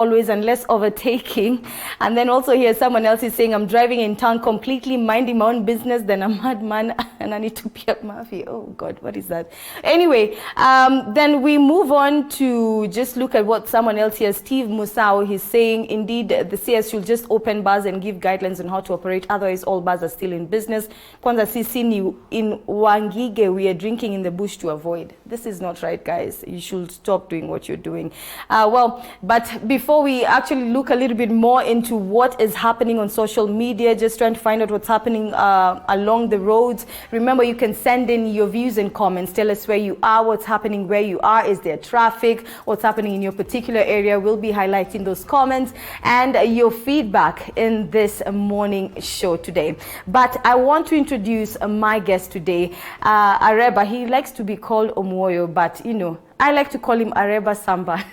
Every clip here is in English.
always, unless overtaking. And then also here someone else is saying, I'm driving in town completely minding my own business, then a madman and I need to pay up Murphy. Oh God, what is that? Anyway, then we move on to just look at what someone else here, Steve Musau, he's saying, indeed, the CS should just open bars and give guidelines on how to operate. Otherwise, all bars are still in business. Kwanza sisi ni in Wangige, we are drinking in the bush to avoid. This is not right, guys. You should stop doing what you're doing. But before we actually look a little bit more into what is happening on social media, just trying to find out what's happening along the roads, remember you can send in your views and comments. Tell us where you are, what's happening where you are. Is there traffic? What's happening in your particular area? We'll be highlighting those comments and your feedback in this morning show today. But I want to introduce my guest today, Areba. He likes to be called Omoyo, but you know, I like to call him Areba Samba.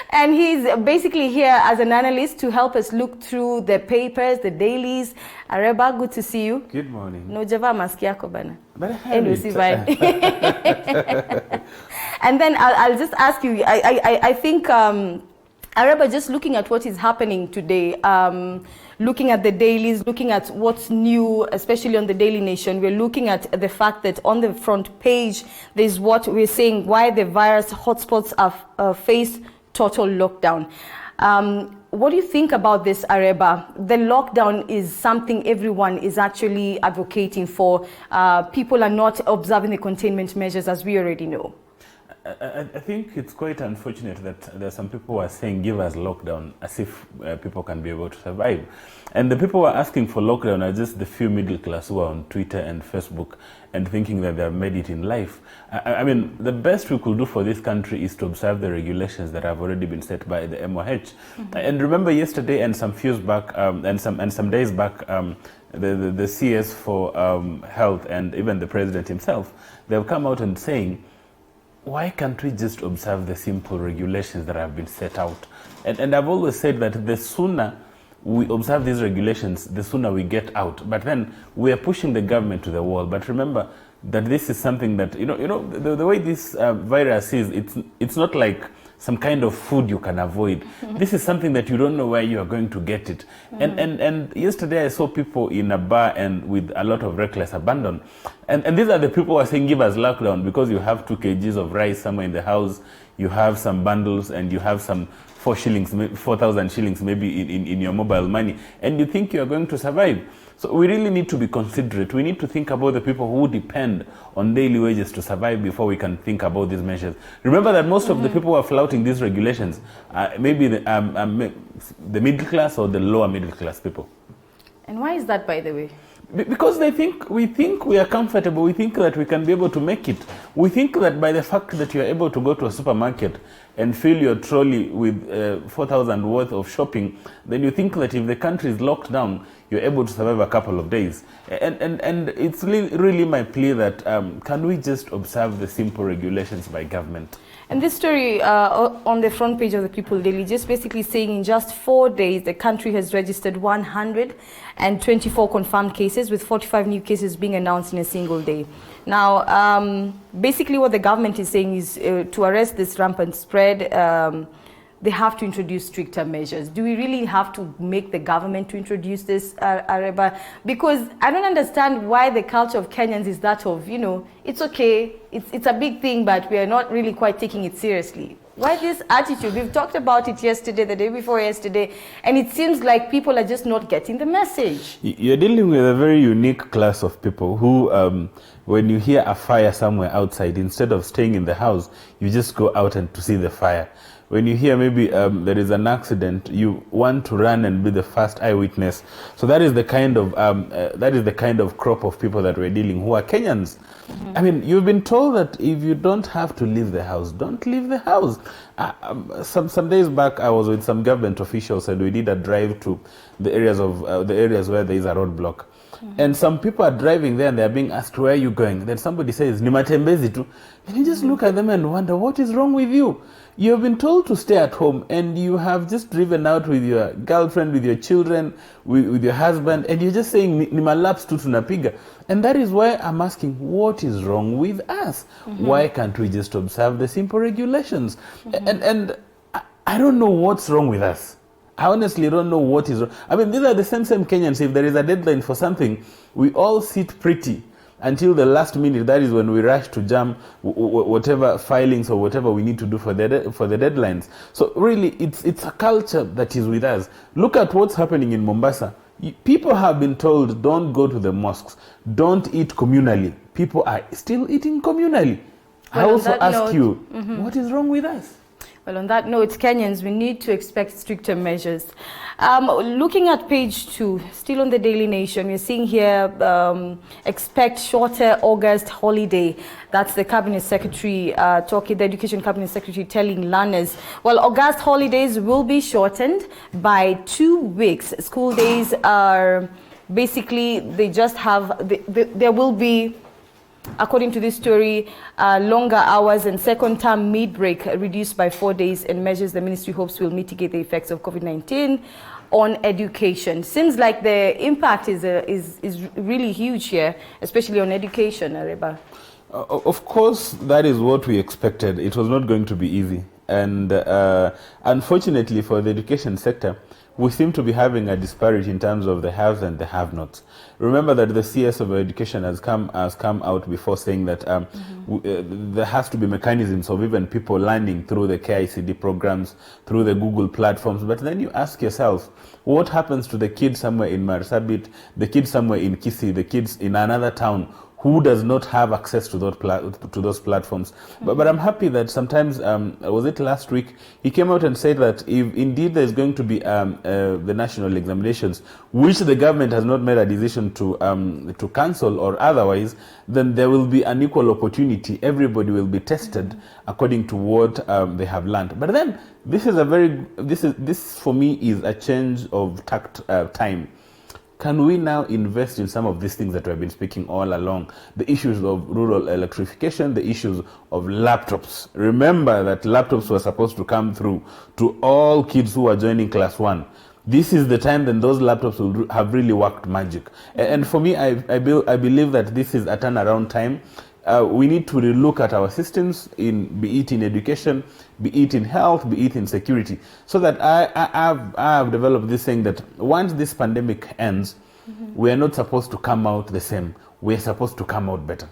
And he's basically here as an analyst to help us look through the papers, the dailies. Areba, good to see you. Good morning. No java maski yako bana. But I have it. And then I'll just ask you, I think, Areba, just looking at what is happening today, looking at the dailies, looking at what's new, especially on the Daily Nation, we're looking at the fact that on the front page, there's what we're saying, why the virus hotspots are face total lockdown. What do you think about this, Areba? The lockdown is something everyone is actually advocating for. People are not observing the containment measures, as we already know. I think it's quite unfortunate that there are some people who are saying give us lockdown as if people can be able to survive. And the people who are asking for lockdown are just the few middle class who are on Twitter and Facebook and thinking that they have made it in life. I mean, the best we could do for this country is to observe the regulations that have already been set by the MOH. Mm-hmm. And remember yesterday and some few back and some days back, the CS for health and even the president himself, they've come out and saying, why can't we just observe the simple regulations that have been set out? And I've always said that the sooner we observe these regulations, the sooner we get out. But then we are pushing the government to the wall. But remember that this is something that, the way this virus is, it's not like some kind of food you can avoid. This is something that you don't know where you are going to get it. And yesterday I saw people in a bar and with a lot of reckless abandon. And these are the people who are saying give us lockdown because you have 2 kgs of rice somewhere in the house, you have some bundles and you have some 4,000 shillings maybe in your mobile money, and you think you are going to survive. So we really need to be considerate. We need to think about the people who depend on daily wages to survive before we can think about these measures. Remember that most of the people who are flouting these regulations are maybe the middle class or the lower middle class people. And why is that, by the way? Because we think we are comfortable. We think that we can be able to make it. We think that by the fact that you are able to go to a supermarket and fill your trolley with 4,000 worth of shopping, then you think that if the country is locked down, you're able to survive a couple of days. And it's really my plea that can we just observe the simple regulations by government? And this story on the front page of the People Daily, just basically saying in just 4 days, the country has registered 124 confirmed cases, with 45 new cases being announced in a single day. Now, basically what the government is saying is to arrest this rampant spread, they have to introduce stricter measures. Do we really have to make the government to introduce this, Areba? Because I don't understand why the culture of Kenyans is that of, it's okay, it's a big thing, but we are not really quite taking it seriously. Why this attitude? We've talked about it yesterday, the day before yesterday, and it seems like people are just not getting the message. You're dealing with a very unique class of people who, when you hear a fire somewhere outside, instead of staying in the house, you just go out and to see the fire. When you hear maybe there is an accident, you want to run and be the first eyewitness. So that is the kind of crop of people that we're dealing, who are Kenyans. I mean, you've been told that if you don't have to leave the house, don't leave the house. Some days back, I was with some government officials and we did a drive to the areas where there is a roadblock. And some people are driving there and they're being asked, where are you going? Then somebody says, ni matembezi tu. And you just look at them and wonder, what is wrong with you? You have been told to stay at home and you have just driven out with your girlfriend, with your children, with your husband, and you're just saying, ni malaps tu tunapiga. And that is why I'm asking, what is wrong with us? Why can't we just observe the simple regulations? And I don't know what's wrong with us. I honestly don't know what is wrong. I mean, these are the same Kenyans. If there is a deadline for something, we all sit pretty until the last minute. That is when we rush to jam whatever filings or whatever we need to do for the deadlines. So really, it's a culture that is with us. Look at what's happening in Mombasa. People have been told, don't go to the mosques, don't eat communally. People are still eating communally. I also ask you, what is wrong with us? Well, on that note, Kenyans, we need to expect stricter measures. Looking at page 2, still on the Daily Nation, we're seeing here, expect shorter August holiday. That's the Cabinet Secretary talking, the Education Cabinet Secretary telling learners. Well, August holidays will be shortened by 2 weeks. School days are basically, they just have, there will be, according to this story, longer hours and second term mid-break reduced by 4 days, and measures the ministry hopes will mitigate the effects of COVID-19 on education. Seems like the impact is really huge here, especially on education, Areba. Of course, that is what we expected. It was not going to be easy. And unfortunately for the education sector, we seem to be having a disparity in terms of the haves and the have-nots. Remember that the CS of Education has come out before saying that there has to be mechanisms of even people learning through the KICD programs, through the Google platforms. But then you ask yourself, what happens to the kids somewhere in Marsabit, the kids somewhere in Kisii, the kids in another town who does not have access to those platforms? But I'm happy that sometimes, was it last week, he came out and said that if indeed there's going to be the national examinations, which the government has not made a decision to cancel or otherwise, then there will be an equal opportunity. Everybody will be tested according to what they have learned. But then this for me is a change of time. Can we now invest in some of these things that we have been speaking all along? The issues of rural electrification, the issues of laptops. Remember that laptops were supposed to come through to all kids who are joining class 1. This is the time then those laptops will have really worked magic. And for me, I believe that this is a turnaround time. We need to relook at our systems, be it in education, be it in health, be it in security, so that I have developed this saying that once this pandemic ends, we are not supposed to come out the same. We are supposed to come out better.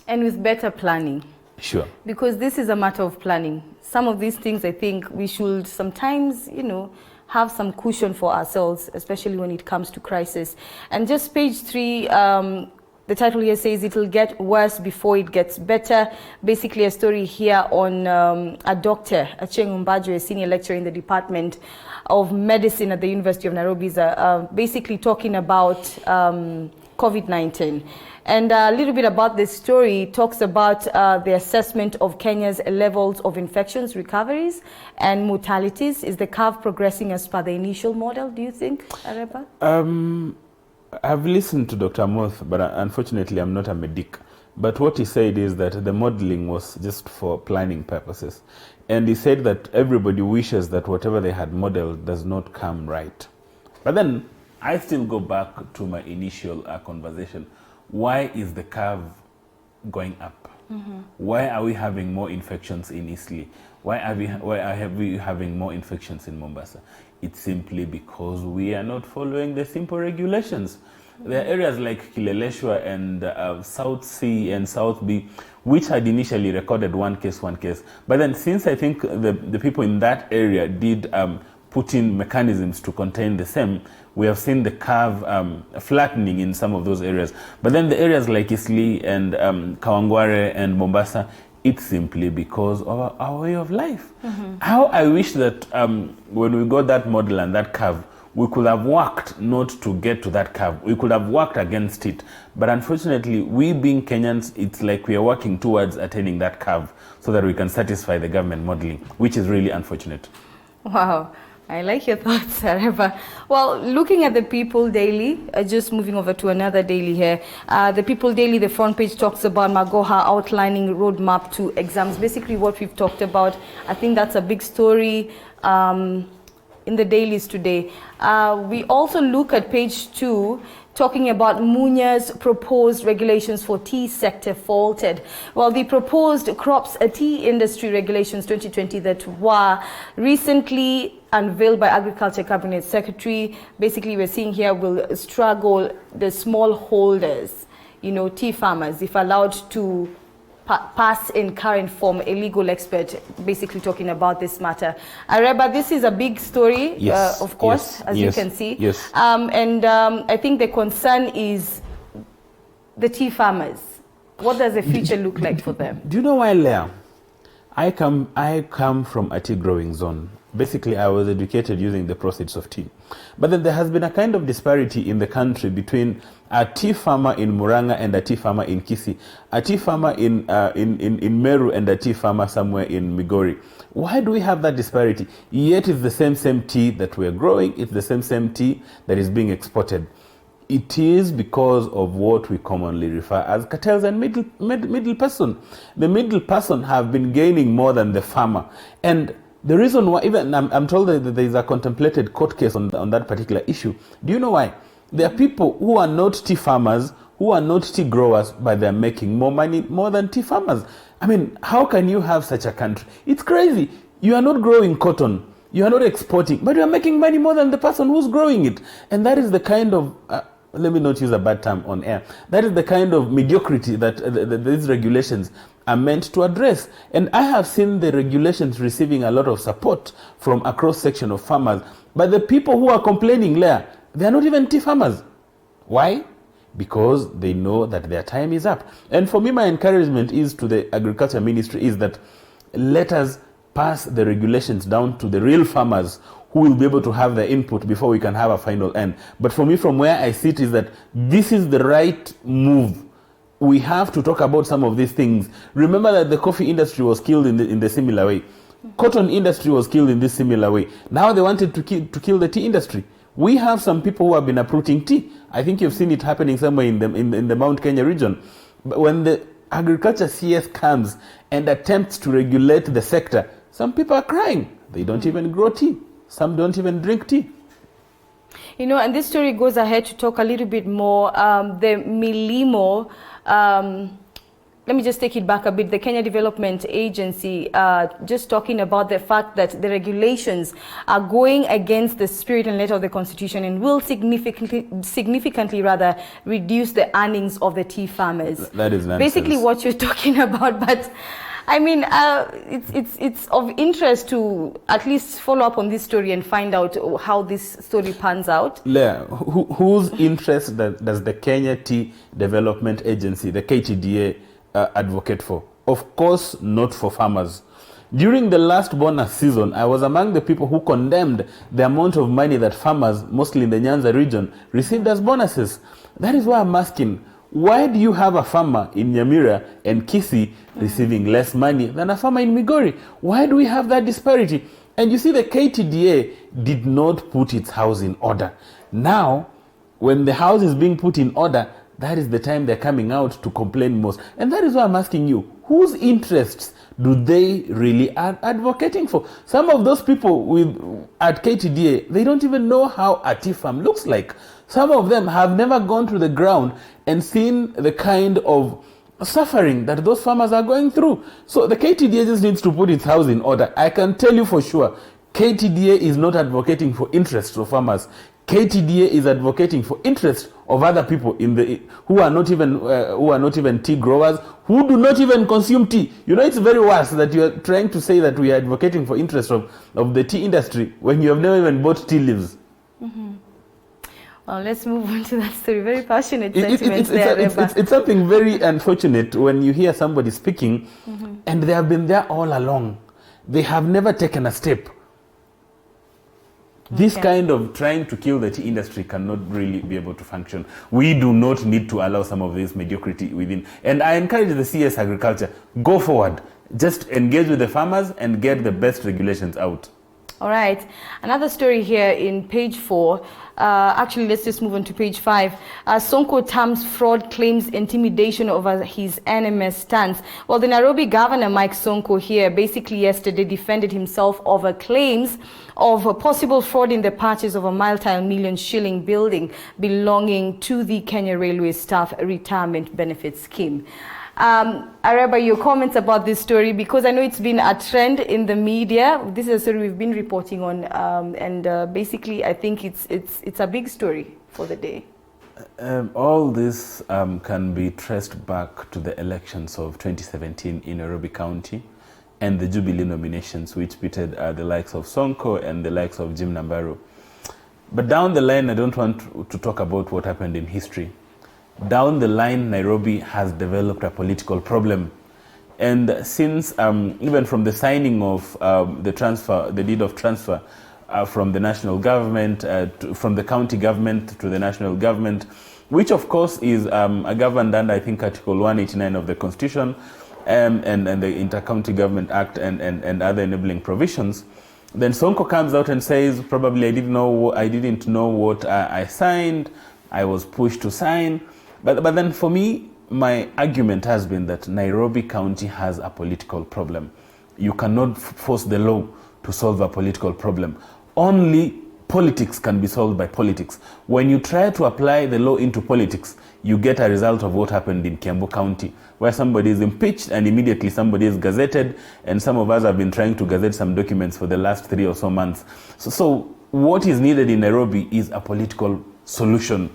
And with better planning. Sure. Because this is a matter of planning. Some of these things, I think we should sometimes, have some cushion for ourselves, especially when it comes to crisis. And just page 3, the title here says it'll get worse before it gets better. Basically a story here on a doctor, Achieng Mbaju, a senior lecturer in the Department of Medicine at the University of Nairobi, is basically talking about COVID-19. And a little bit about this story talks about the assessment of Kenya's levels of infections, recoveries, and mortalities. Is the curve progressing as per the initial model, do you think, Areba? I've listened to Dr. Moth, but unfortunately I'm not a medic. But what he said is that the modeling was just for planning purposes. And he said that everybody wishes that whatever they had modeled does not come right. But then I still go back to my initial conversation. Why is the curve going up? Why are we having more infections in Eastleigh? Why are we having more infections in Mombasa? It's simply because we are not following the simple regulations. There are areas like Kileleshwa and South C and South B, which had initially recorded one case. But then since I think the people in that area did put in mechanisms to contain the same, we have seen the curve flattening in some of those areas. But then the areas like Eastleigh and Kawangware and Mombasa, it's simply because of our way of life. How I wish that when we got that model and that curve, we could have worked not to get to that curve. We could have worked against it. But unfortunately, we being Kenyans, it's like we are working towards attaining that curve so that we can satisfy the government modeling, which is really unfortunate. Wow. I like your thoughts, Areba. Well, looking at the People Daily, just moving over to another daily here. The People Daily, the front page talks about Magoha outlining roadmap to exams. Basically what we've talked about. I think that's a big story in the dailies today. We also look at page 2, talking about Munya's proposed regulations for tea sector faltered. Well, the proposed crops tea industry regulations 2020 that were recently unveiled by Agriculture Cabinet Secretary, basically we're seeing here, will struggle the small holders, tea farmers, if allowed to pass in current form. A legal expert basically talking about this matter. Areba, this is a big story, yes, of course, yes, as yes, you can see. Yes. I think the concern is the tea farmers. What does the future look like for them? Do you know why, Leah? I come from a tea growing zone. Basically, I was educated using the proceeds of tea. But then there has been a kind of disparity in the country between a tea farmer in Muranga and a tea farmer in Kisii, a tea farmer in Meru and a tea farmer somewhere in Migori. Why do we have that disparity? Yet it's the same tea that we're growing, it's the same tea that is being exported. It is because of what we commonly refer as cartels and middle person. The middle person have been gaining more than the farmer. And the reason why, even I'm told that there is a contemplated court case on that particular issue. Do you know why? There are people who are not tea farmers, who are not tea growers, but they're making more money more than tea farmers. I mean, how can you have such a country? It's crazy. You are not growing cotton. You are not exporting, but you are making money more than the person who's growing it. And that is the kind of, let me not use a bad term on air, that is the kind of mediocrity that these regulations are meant to address. And I have seen the regulations receiving a lot of support from a cross-section of farmers. But the people who are complaining there, they are not even tea farmers. Why? Because they know that their time is up. And for me, my encouragement is to the Agriculture Ministry is that let us pass the regulations down to the real farmers who will be able to have their input before we can have a final end. But for me, from where I sit is that this is the right move. We have to talk about some of these things. Remember that the coffee industry was killed in the similar way. Cotton industry was killed in this similar way. Now they wanted to kill the tea industry. We have some people who have been uprooting tea. I think you've seen it happening somewhere in the Mount Kenya region. But when the agriculture CS comes and attempts to regulate the sector, some people are crying. They don't even grow tea. Some don't even drink tea. And this story goes ahead to talk a little bit more. The Milimo, let me just take it back a bit. The Kenya Development Agency, just talking about the fact that the regulations are going against the spirit and letter of the Constitution and will significantly rather reduce the earnings of the tea farmers. That is nonsense. Basically what you're talking about, but I mean, it's of interest to at least follow up on this story and find out how this story pans out. Leah, whose interest does the Kenya Tea Development Agency, the KTDA, advocate for? Of course, not for farmers. During the last bonus season, I was among the people who condemned the amount of money that farmers, mostly in the Nyanza region, received as bonuses. That is why I'm asking, why do you have a farmer in Nyamira and Kisii receiving less money than a farmer in Migori? Why do we have that disparity? And you see, the KTDA did not put its house in order. Now, when the house is being put in order, that is the time they're coming out to complain most. And that is why I'm asking you, whose interests do they really are advocating for? Some of those people at KTDA, they don't even know how a tea farm looks like. Some of them have never gone to the ground and seen the kind of suffering that those farmers are going through. So the KTDA just needs to put its house in order. I can tell you for sure, KTDA is not advocating for interests of farmers. KTDA is advocating for interests of other people who are not even tea growers, who do not even consume tea. It's very worse that you are trying to say that we are advocating for interests of the tea industry when you have never even bought tea leaves. Mm-hmm. Well, let's move on to that story. Very passionate sentiments there. It's something very unfortunate when you hear somebody speaking, and they have been there all along. They have never taken a step. This kind of trying to kill the tea industry cannot really be able to function. We do not need to allow some of this mediocrity within. And I encourage the CS Agriculture, go forward. Just engage with the farmers and get the best regulations out. All right. Another story here in page 4. Actually, let's just move on to page 5. Sonko terms fraud claims intimidation over his NMS stance. Well, the Nairobi governor, Mike Sonko, here basically yesterday defended himself over claims of a possible fraud in the purchase of a multi-million shilling building belonging to the Kenya Railway Staff Retirement Benefit Scheme. Areba, your comments about this story, because I know it's been a trend in the media. This is a story we've been reporting on, and basically I think it's a big story for the day. All this can be traced back to the elections of 2017 in Nairobi County and the Jubilee nominations, which pitted the likes of Sonko and the likes of Jim Nambaru. But down the line, I don't want to talk about what happened in history. Down the line, Nairobi has developed a political problem. And since, even from the signing of the deed of transfer from the national government, from the county government to the national government, which of course is governed under, I think, Article 189 of the Constitution, and the Inter-County Government Act and other enabling provisions, then Sonko comes out and says, probably I didn't know what I signed, I was pushed to sign. But then for me, my argument has been that Nairobi County has a political problem. You cannot force the law to solve a political problem. Only politics can be solved by politics. When you try to apply the law into politics, you get a result of what happened in Kiambu County, where somebody is impeached and immediately somebody is gazetted, and some of us have been trying to gazette some documents for the last 3 or so months. So what is needed in Nairobi is a political solution.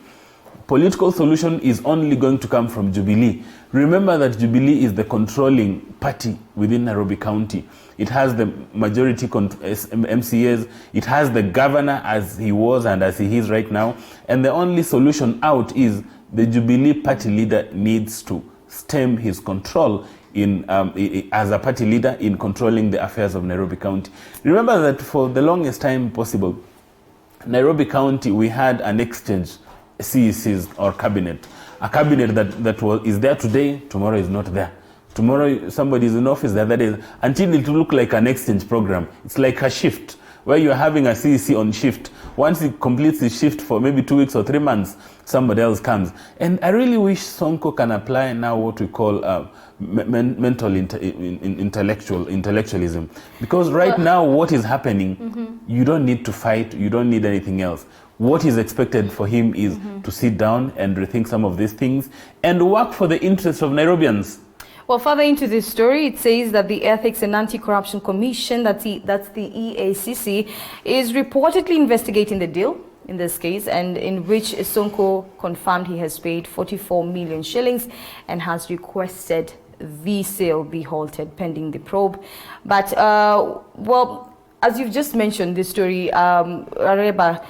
Political solution is only going to come from Jubilee. Remember that Jubilee is the controlling party within Nairobi County. It has the majority MCAs. It has the governor as he was and as he is right now. And the only solution out is the Jubilee party leader needs to stem his control as a party leader in controlling the affairs of Nairobi County. Remember that for the longest time possible, Nairobi County, we had an exchange CECs or cabinet. A cabinet that is there today, tomorrow is not there. Tomorrow somebody is in office the other day, until it will look like an exchange program. It's like a shift, where you're having a CEC on shift. Once it completes the shift for maybe 2 weeks or 3 months, somebody else comes. And I really wish Sonko can apply now what we call mental intellectualism. Because right now what is happening, you don't need to fight, you don't need anything else. What is expected for him is to sit down and rethink some of these things and work for the interests of Nairobians. Well, further into this story, it says that the Ethics and Anti-Corruption Commission, that's the EACC, is reportedly investigating the deal in this case, and in which Sonko confirmed he has paid 44 million shillings and has requested the sale be halted pending the probe. But, well, as you've just mentioned this story, Areba,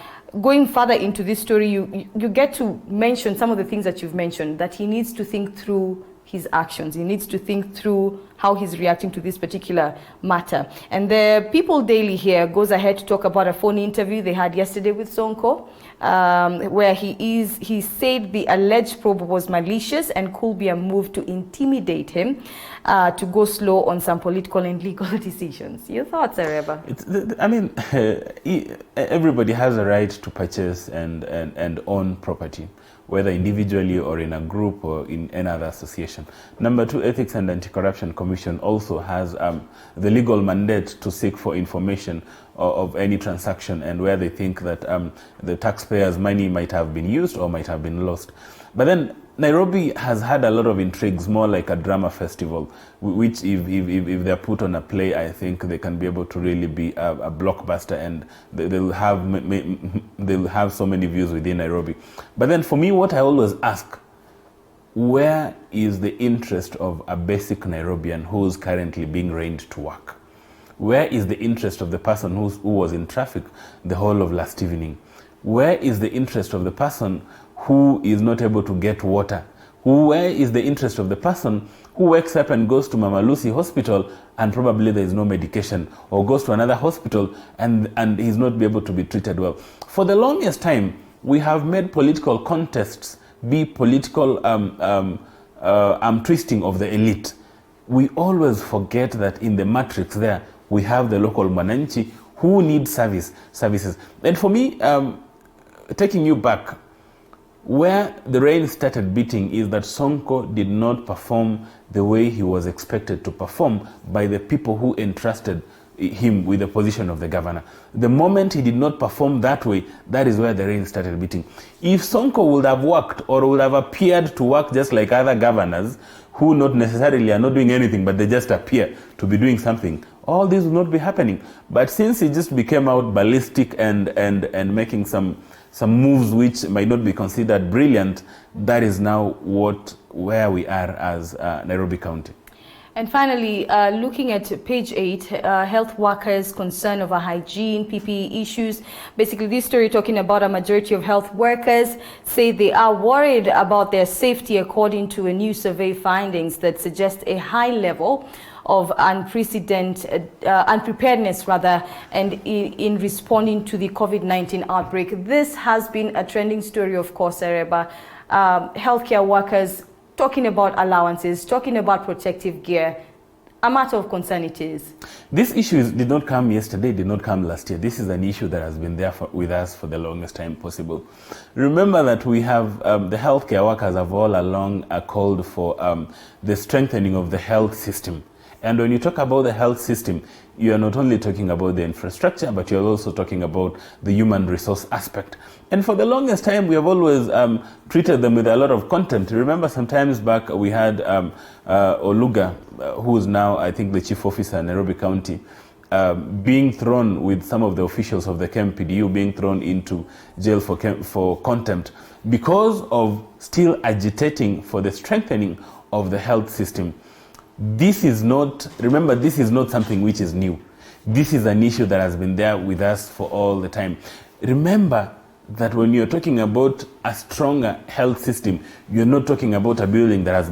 going further into this story, you get to mention some of the things that you've mentioned, that he needs to think through his actions. He needs to think through how he's reacting to this particular matter. And the People Daily here goes ahead to talk about a phone interview they had yesterday with Sonko, where he said the alleged probe was malicious and could be a move to intimidate him to go slow on some political and legal decisions. Your thoughts, Areba? I mean, everybody has a right to purchase and own property, whether individually or in a group or in any other association. Number 2, Ethics and Anti-Corruption Commission also has the legal mandate to seek for information of any transaction and where they think that the taxpayers' money might have been used or might have been lost. But then Nairobi has had a lot of intrigues, more like a drama festival, which if they're put on a play, I think they can be able to really be a blockbuster, and they'll have so many views within Nairobi. But then for me, what I always ask, where is the interest of a basic Nairobian who's currently being reined to work? Where is the interest of the person who was in traffic the whole of last evening? Where is the interest of the person who is not able to get water? Where is the interest of the person who wakes up and goes to Mama Lucy Hospital and probably there is no medication, or goes to another hospital and he's not able to be treated well? For the longest time, we have made political contests be political twisting of the elite. We always forget that in the matrix there, we have the local Mwananchi who need services. And for me, taking you back, where the rain started beating is that Sonko did not perform the way he was expected to perform by the people who entrusted him with the position of the governor. The moment he did not perform that way, that is where the rain started beating. If Sonko would have worked or would have appeared to work just like other governors who not necessarily are not doing anything, but they just appear to be doing something, all this would not be happening. But since he just became out ballistic and making some moves which might not be considered brilliant, that is now where we are as Nairobi County. And finally, looking at page 8, health workers' concern over hygiene, PPE issues. Basically, this story talking about a majority of health workers say they are worried about their safety according to a new survey findings that suggest a high level of unpreparedness and in responding to the COVID-19 outbreak. This has been a trending story, of course, Areba. Healthcare workers talking about allowances, talking about protective gear. A matter of concern it is. These issues did not come yesterday, did not come last year. This is an issue that has been there with us for the longest time possible. Remember that we have, the healthcare workers have all along called for the strengthening of the health system. And when you talk about the health system, you are not only talking about the infrastructure, but you're also talking about the human resource aspect. And for the longest time, we have always treated them with a lot of contempt. Remember, sometimes back we had Oluga, who is now, I think, the chief officer in Nairobi County, being thrown with some of the officials of the KMPDU being thrown into jail for contempt because of still agitating for the strengthening of the health system. This is not, remember, this is not something which is new. This is an issue that has been there with us for all the time. Remember that when you're talking about a stronger health system, you're not talking about a building that has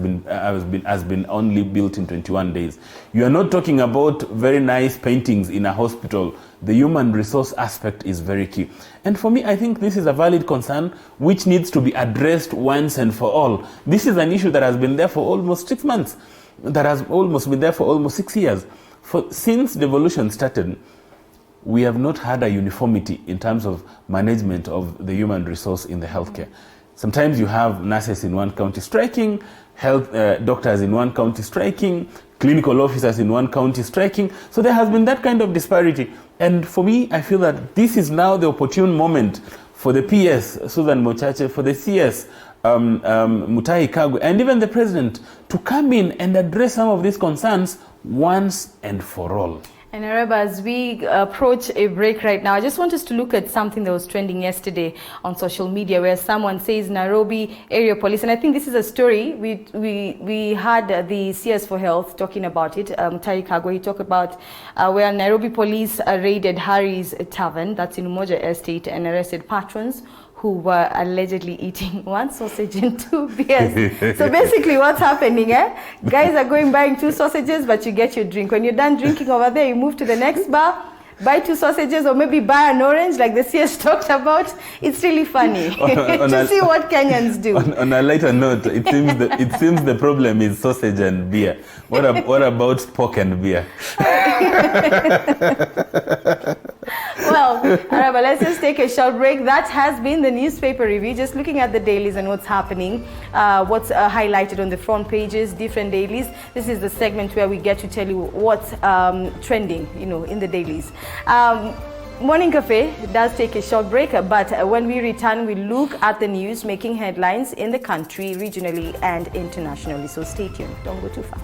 been only built in 21 days. You are not talking about very nice paintings in a hospital. The human resource aspect is very key. And for me, I think this is a valid concern which needs to be addressed once and for all. This is an issue that has been there for almost 6 months. That has almost been there for almost 6 years. Since devolution started, we have not had a uniformity in terms of management of the human resource in the healthcare. Sometimes you have nurses in one county striking, health doctors in one county striking, clinical officers in one county striking. So there has been that kind of disparity. And for me, I feel that this is now the opportune moment for the PS, Susan Mochache, for the CS, Mutahi Kagwe, and even the president to come in and address some of these concerns once and for all. And Areba, as we approach a break right now, I just want us to look at something that was trending yesterday on social media where someone says Nairobi area police, and I think this is a story, we had the CS for Health talking about it, Mutahi Kagwe, he talked about where Nairobi police raided Harry's Tavern, that's in Umoja Estate, and arrested patrons who were allegedly eating 1 sausage and 2 beers. So basically what's happening, guys are going buying 2 sausages, but you get your drink. When you're done drinking over there, you move to the next bar, buy 2 sausages, or maybe buy an orange like the CS talked about. It's really funny to see what Kenyans do. On a lighter note, it seems the problem is sausage and beer. What about pork and beer? Well, Araba, let's just take a short break. That has been the newspaper review, just looking at the dailies and what's happening, what's highlighted on the front pages, different dailies. This is the segment where we get to tell you what's trending, in the dailies. Morning Cafe does take a short break, but when we return, we look at the news making headlines in the country, regionally and internationally. So stay tuned. Don't go too far.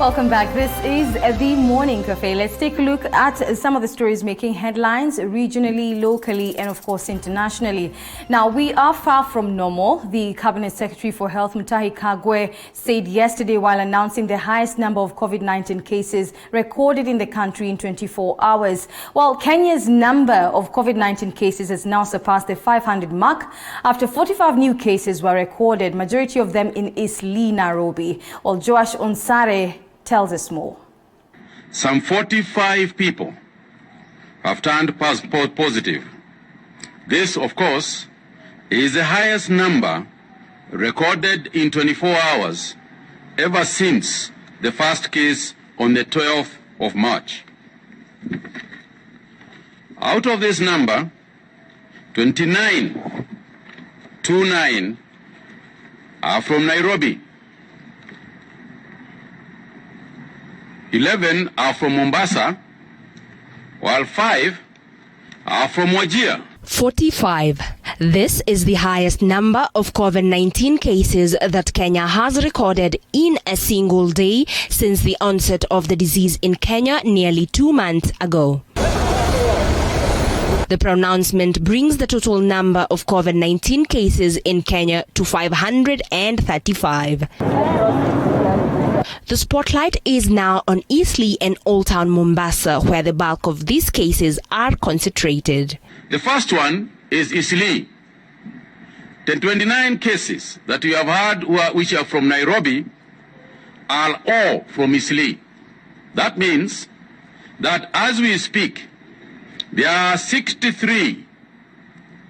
Welcome back. This is the Morning Cafe. Let's take a look at some of the stories making headlines regionally, locally, and of course internationally. Now, we are far from normal. The Cabinet Secretary for Health, Mutahi Kagwe, said yesterday while announcing the highest number of COVID-19 cases recorded in the country in 24 hours. While Kenya's number of COVID-19 cases has now surpassed the 500 mark after 45 new cases were recorded, majority of them in Eastleigh, Nairobi. While Joash Onsare tells us more. Some 45 people have turned positive. This, of course, is the highest number recorded in 24 hours ever since the first case on the 12th of March. Out of this number, 29 are from Nairobi. 11 are from Mombasa, while 5 are from Wajir. 45. This is the highest number of COVID-19 cases that Kenya has recorded in a single day since the onset of the disease in Kenya nearly 2 months ago. The pronouncement brings the total number of COVID-19 cases in Kenya to 535. The spotlight is now on Eastleigh and Old Town Mombasa, where the bulk of these cases are concentrated. The first one is Eastleigh. The 29 cases that you have heard which are from Nairobi are all from Eastleigh. That means that as we speak, there are 63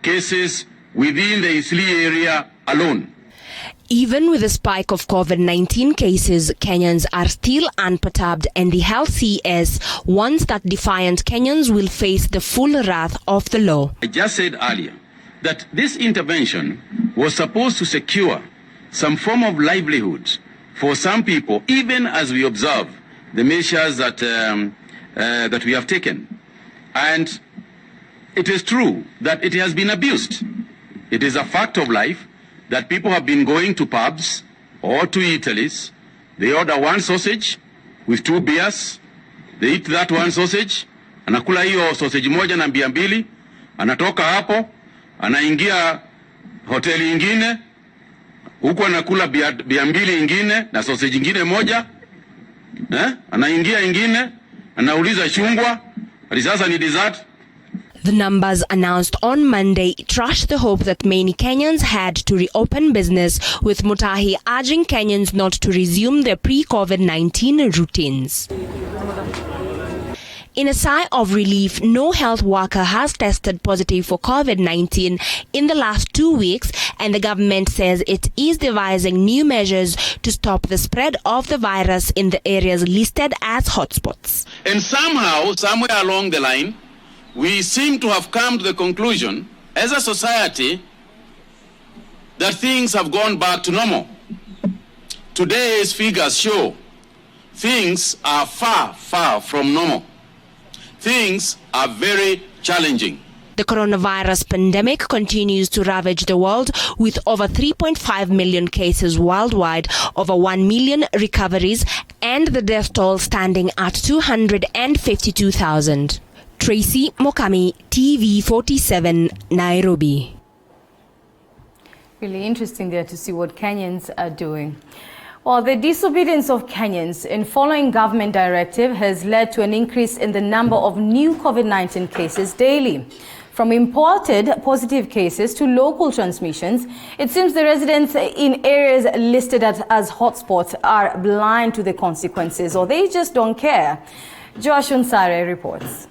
cases within the Eastleigh area alone. Even with a spike of COVID-19 cases, Kenyans are still unperturbed, and the Health CS warns that defiant Kenyans will face the full wrath of the law. I just said earlier that this intervention was supposed to secure some form of livelihood for some people, even as we observe the measures that we have taken. And it is true that it has been abused. It is a fact of life that people have been going to pubs or to Italy's. They order one sausage with 2 beers. They eat that one sausage. Anakula hiyo sausage moja na bia mbili. Anatoka hapo, anaingia hoteli ingine. Huko anakula bia mbili ingine na sausage ingine moja. Anaingia ingine, anauliza chungwa. Sasa ni dessert. The numbers announced on Monday trashed the hope that many Kenyans had to reopen business, with Mutahi urging Kenyans not to resume their pre-COVID-19 routines. In a sigh of relief, no health worker has tested positive for COVID-19 in the last 2 weeks, and the government says it is devising new measures to stop the spread of the virus in the areas listed as hotspots. And somehow, somewhere along the line, we seem to have come to the conclusion as a society that things have gone back to normal. Today's figures show things are far, far from normal. Things are very challenging. The coronavirus pandemic continues to ravage the world, with over 3.5 million cases worldwide, over 1 million recoveries, and the death toll standing at 252,000. Tracy Mokami, TV47, Nairobi. Really interesting there to see what Kenyans are doing. Well, the disobedience of Kenyans in following government directive has led to an increase in the number of new COVID-19 cases daily. From imported positive cases to local transmissions, it seems the residents in areas listed as hotspots are blind to the consequences, or they just don't care. Joash Onsare reports.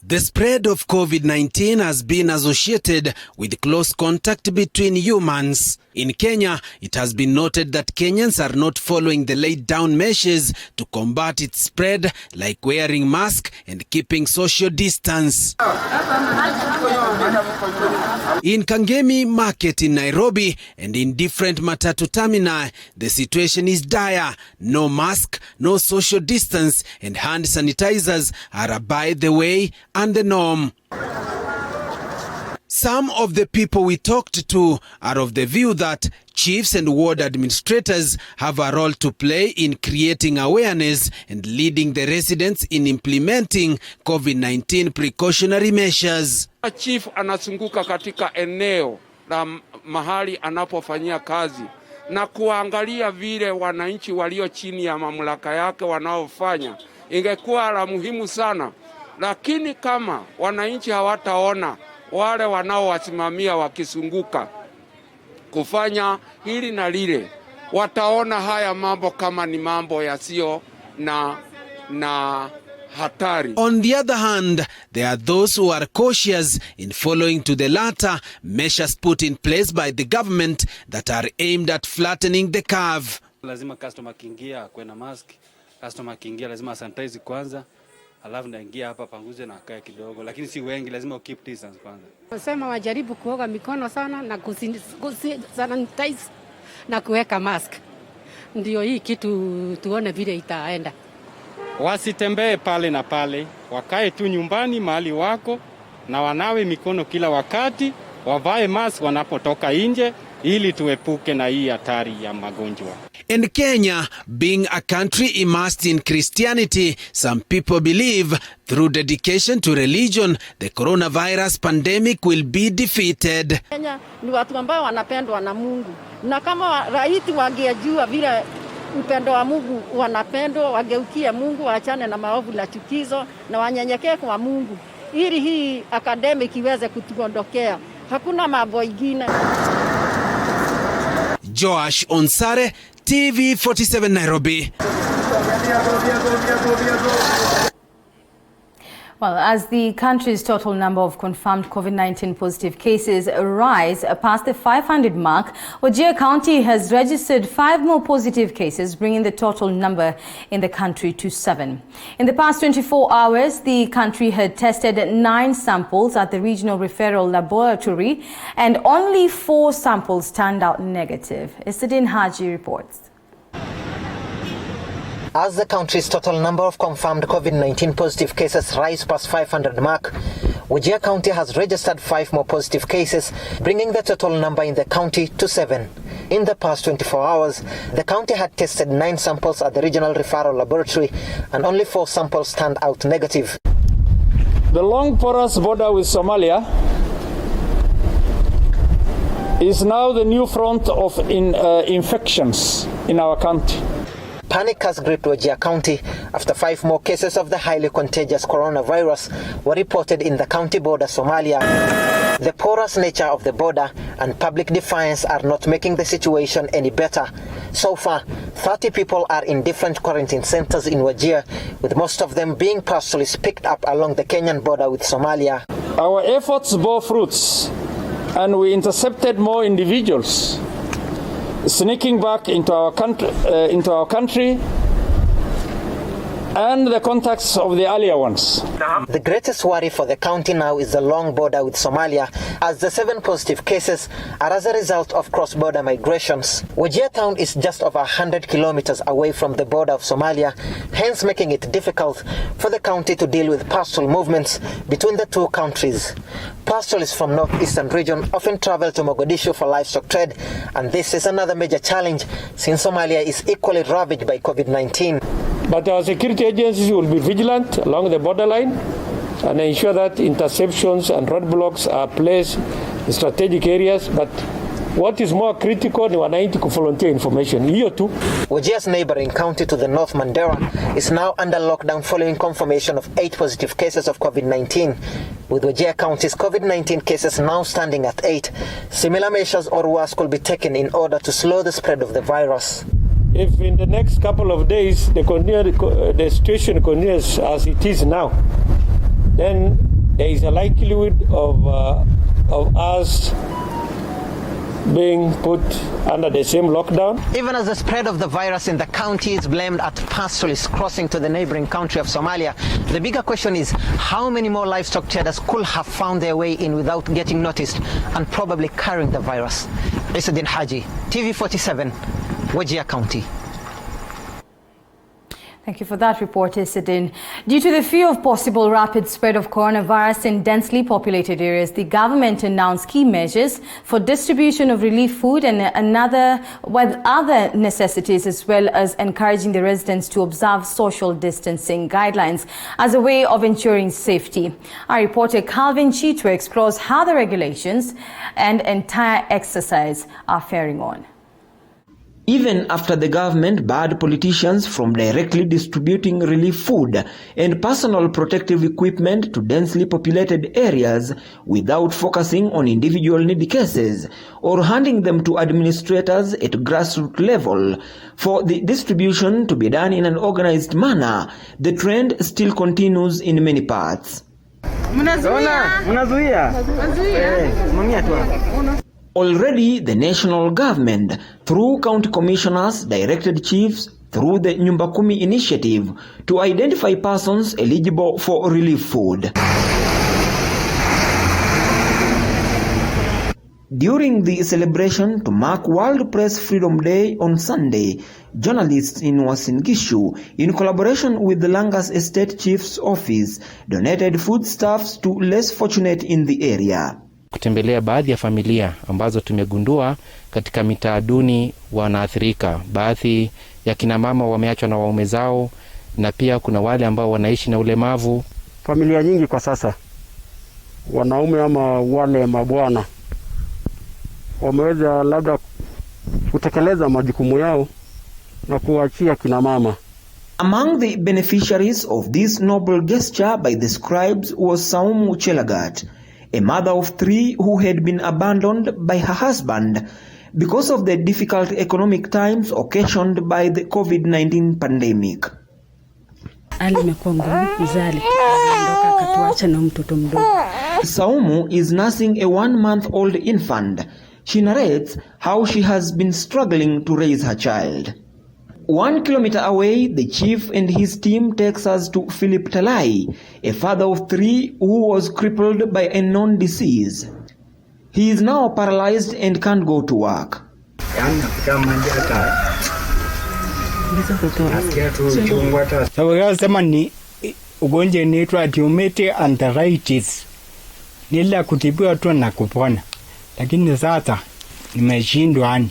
The spread of COVID-19 has been associated with close contact between humans. In Kenya, it has been noted that Kenyans are not following the laid down measures to combat its spread, like wearing masks and keeping social distance. In Kangemi Market in Nairobi and in different matatu terminal, the situation is dire. No mask, no social distance, and hand sanitizers are by the way and the norm. Some of the people we talked to are of the view that chiefs and ward administrators have a role to play in creating awareness and leading the residents in implementing COVID-19 precautionary measures. Chief anasunguka katika eneo la mahali anapofanyia kazi na kuangalia vile wananchi walio chini ya mamlaka yake wanaofanya, ingekuwa la muhimu sana. Lakini kama wananchi hawataona wale wanaowasimamia wakisunguka kufanya hili na lile, wataona haya mambo kama ni mambo yasiyo na hatari. On the other hand, there are those who are cautious in following to the latter measures put in place by the government that are aimed at flattening the curve. Lazima customer kiingia akwe na mask, customer kiingia lazima sanitize kwanza, alafu naingia hapa panguze na akae kidogo, lakini si wengi, lazima keep distance kwanza. Nasema wajaribu kuoga mikono sana na sanitize na kuweka mask. Ndio hii kitu tuone vile itaenda. Wasitembee pale na pale, wakae tu nyumbani mahali wako na wanawe mikono kila wakati, wavae mask wanapotoka nje ili tuepuke na hii hatari ya magonjwa. In Kenya, being a country immersed in Christianity, some people believe through dedication to religion, the coronavirus pandemic will be defeated. Kenya ni watu ambao wanapendwa na Mungu. Na kama raiti wangejua vile upendo wa Mungu wanapendwa, wageukie Mungu, waachane na maovu na chukizo na wanyenyekee kwa Mungu, ili hii academic iweze kutuondokea. Hakuna mambo mengine. Joash Onsare, TV47 Nairobi. Well, as the country's total number of confirmed COVID-19 positive cases rise past the 500 mark, Wajir County has registered 5 more positive cases, bringing the total number in the country to 7. In the past 24 hours, the country had tested 9 samples at the Regional Referral Laboratory, and only 4 samples turned out negative. Isadin Haji reports. As the country's total number of confirmed COVID-19 positive cases rise past 500 mark, Wajir County has registered 5 more positive cases, bringing the total number in the county to 7. In the past 24 hours, the county had tested 9 samples at the Regional Referral Laboratory, and only 4 samples turned out negative. The long porous border with Somalia is now the new front of infections in our country. Panic has gripped Wajir County after 5 more cases of the highly contagious coronavirus were reported in the county border Somalia. The porous nature of the border and public defiance are not making the situation any better. So far, 30 people are in different quarantine centers in Wajir, with most of them being pastoralis picked up along the Kenyan border with Somalia. Our efforts bore fruits, and we intercepted more individuals sneaking back into our country and the contacts of the earlier ones. The greatest worry for the county now is the long border with Somalia, as the 7 positive cases are as a result of cross-border migrations. Wajir town is just over 100 kilometers away from the border of Somalia, hence making it difficult for the county to deal with pastoral movements between the two countries. Pastoralists from northeastern region often travel to Mogadishu for livestock trade, and this is another major challenge since Somalia is equally ravaged by COVID-19. But our security agencies will be vigilant along the borderline and ensure that interceptions and roadblocks are placed in strategic areas. But what is more critical ni wananchi kuvolunteer information. Hiyo tu. Wajir's neighboring county to the north, Mandera, is now under lockdown following confirmation of 8 positive cases of COVID-19. With Wajir County's COVID-19 cases now standing at 8, similar measures or worse could be taken in order to slow the spread of the virus. If in the next couple of days the situation continues as it is now, then there is a likelihood of us being put under the same lockdown. Even as the spread of the virus in the county is blamed at pastoralists crossing to the neighboring country of Somalia, the bigger question is how many more livestock traders could have found their way in without getting noticed and probably carrying the virus. Isadin Haji, TV47, Wajir County. Thank you for that report, Isidin. Due to the fear of possible rapid spread of coronavirus in densely populated areas, the government announced key measures for distribution of relief food and other necessities, as well as encouraging the residents to observe social distancing guidelines as a way of ensuring safety. Our reporter Calvin Chitwa explores how the regulations and entire exercise are faring on. Even after the government barred politicians from directly distributing relief food and personal protective equipment to densely populated areas without focusing on individual needy cases or handing them to administrators at grassroots level for the distribution to be done in an organized manner, the trend still continues in many parts. Already, the national government, through county commissioners, directed chiefs through the Nyumba Kumi initiative to identify persons eligible for relief food. During the celebration to mark World Press Freedom Day on Sunday, journalists in Uasin Gishu, in collaboration with the Langas Estate Chief's Office, donated foodstuffs to less fortunate in the area. Kutembelea baadhi ya familia ambazo tumegundua katika mitaa duni wanaathirika. Baadhi ya kina mama wameachwa na waume zao, na pia kuna wale ambao wanaishi na ulemavu. Familia nyingi kwa sasa, wanaume ama wale mabwana, wameweza labda kutekeleza majukumu yao na kuachia kina mama. Among the beneficiaries of this noble gesture by the scribes was Saumu Chelagat, a mother of 3 who had been abandoned by her husband because of the difficult economic times occasioned by the COVID-19 pandemic. Saumu is nursing a 1-month-old infant. She narrates how she has been struggling to raise her child. 1 kilometer away, the chief and his team takes us to Philip Talai, a father of 3 who was crippled by a known disease. He is now paralyzed and can't go to work. Sema ni ugonjwa unaitwa rheumatoid arthritis. Nila kutibiwa tu na kupona. Lakini sasa nimeshindwa ani.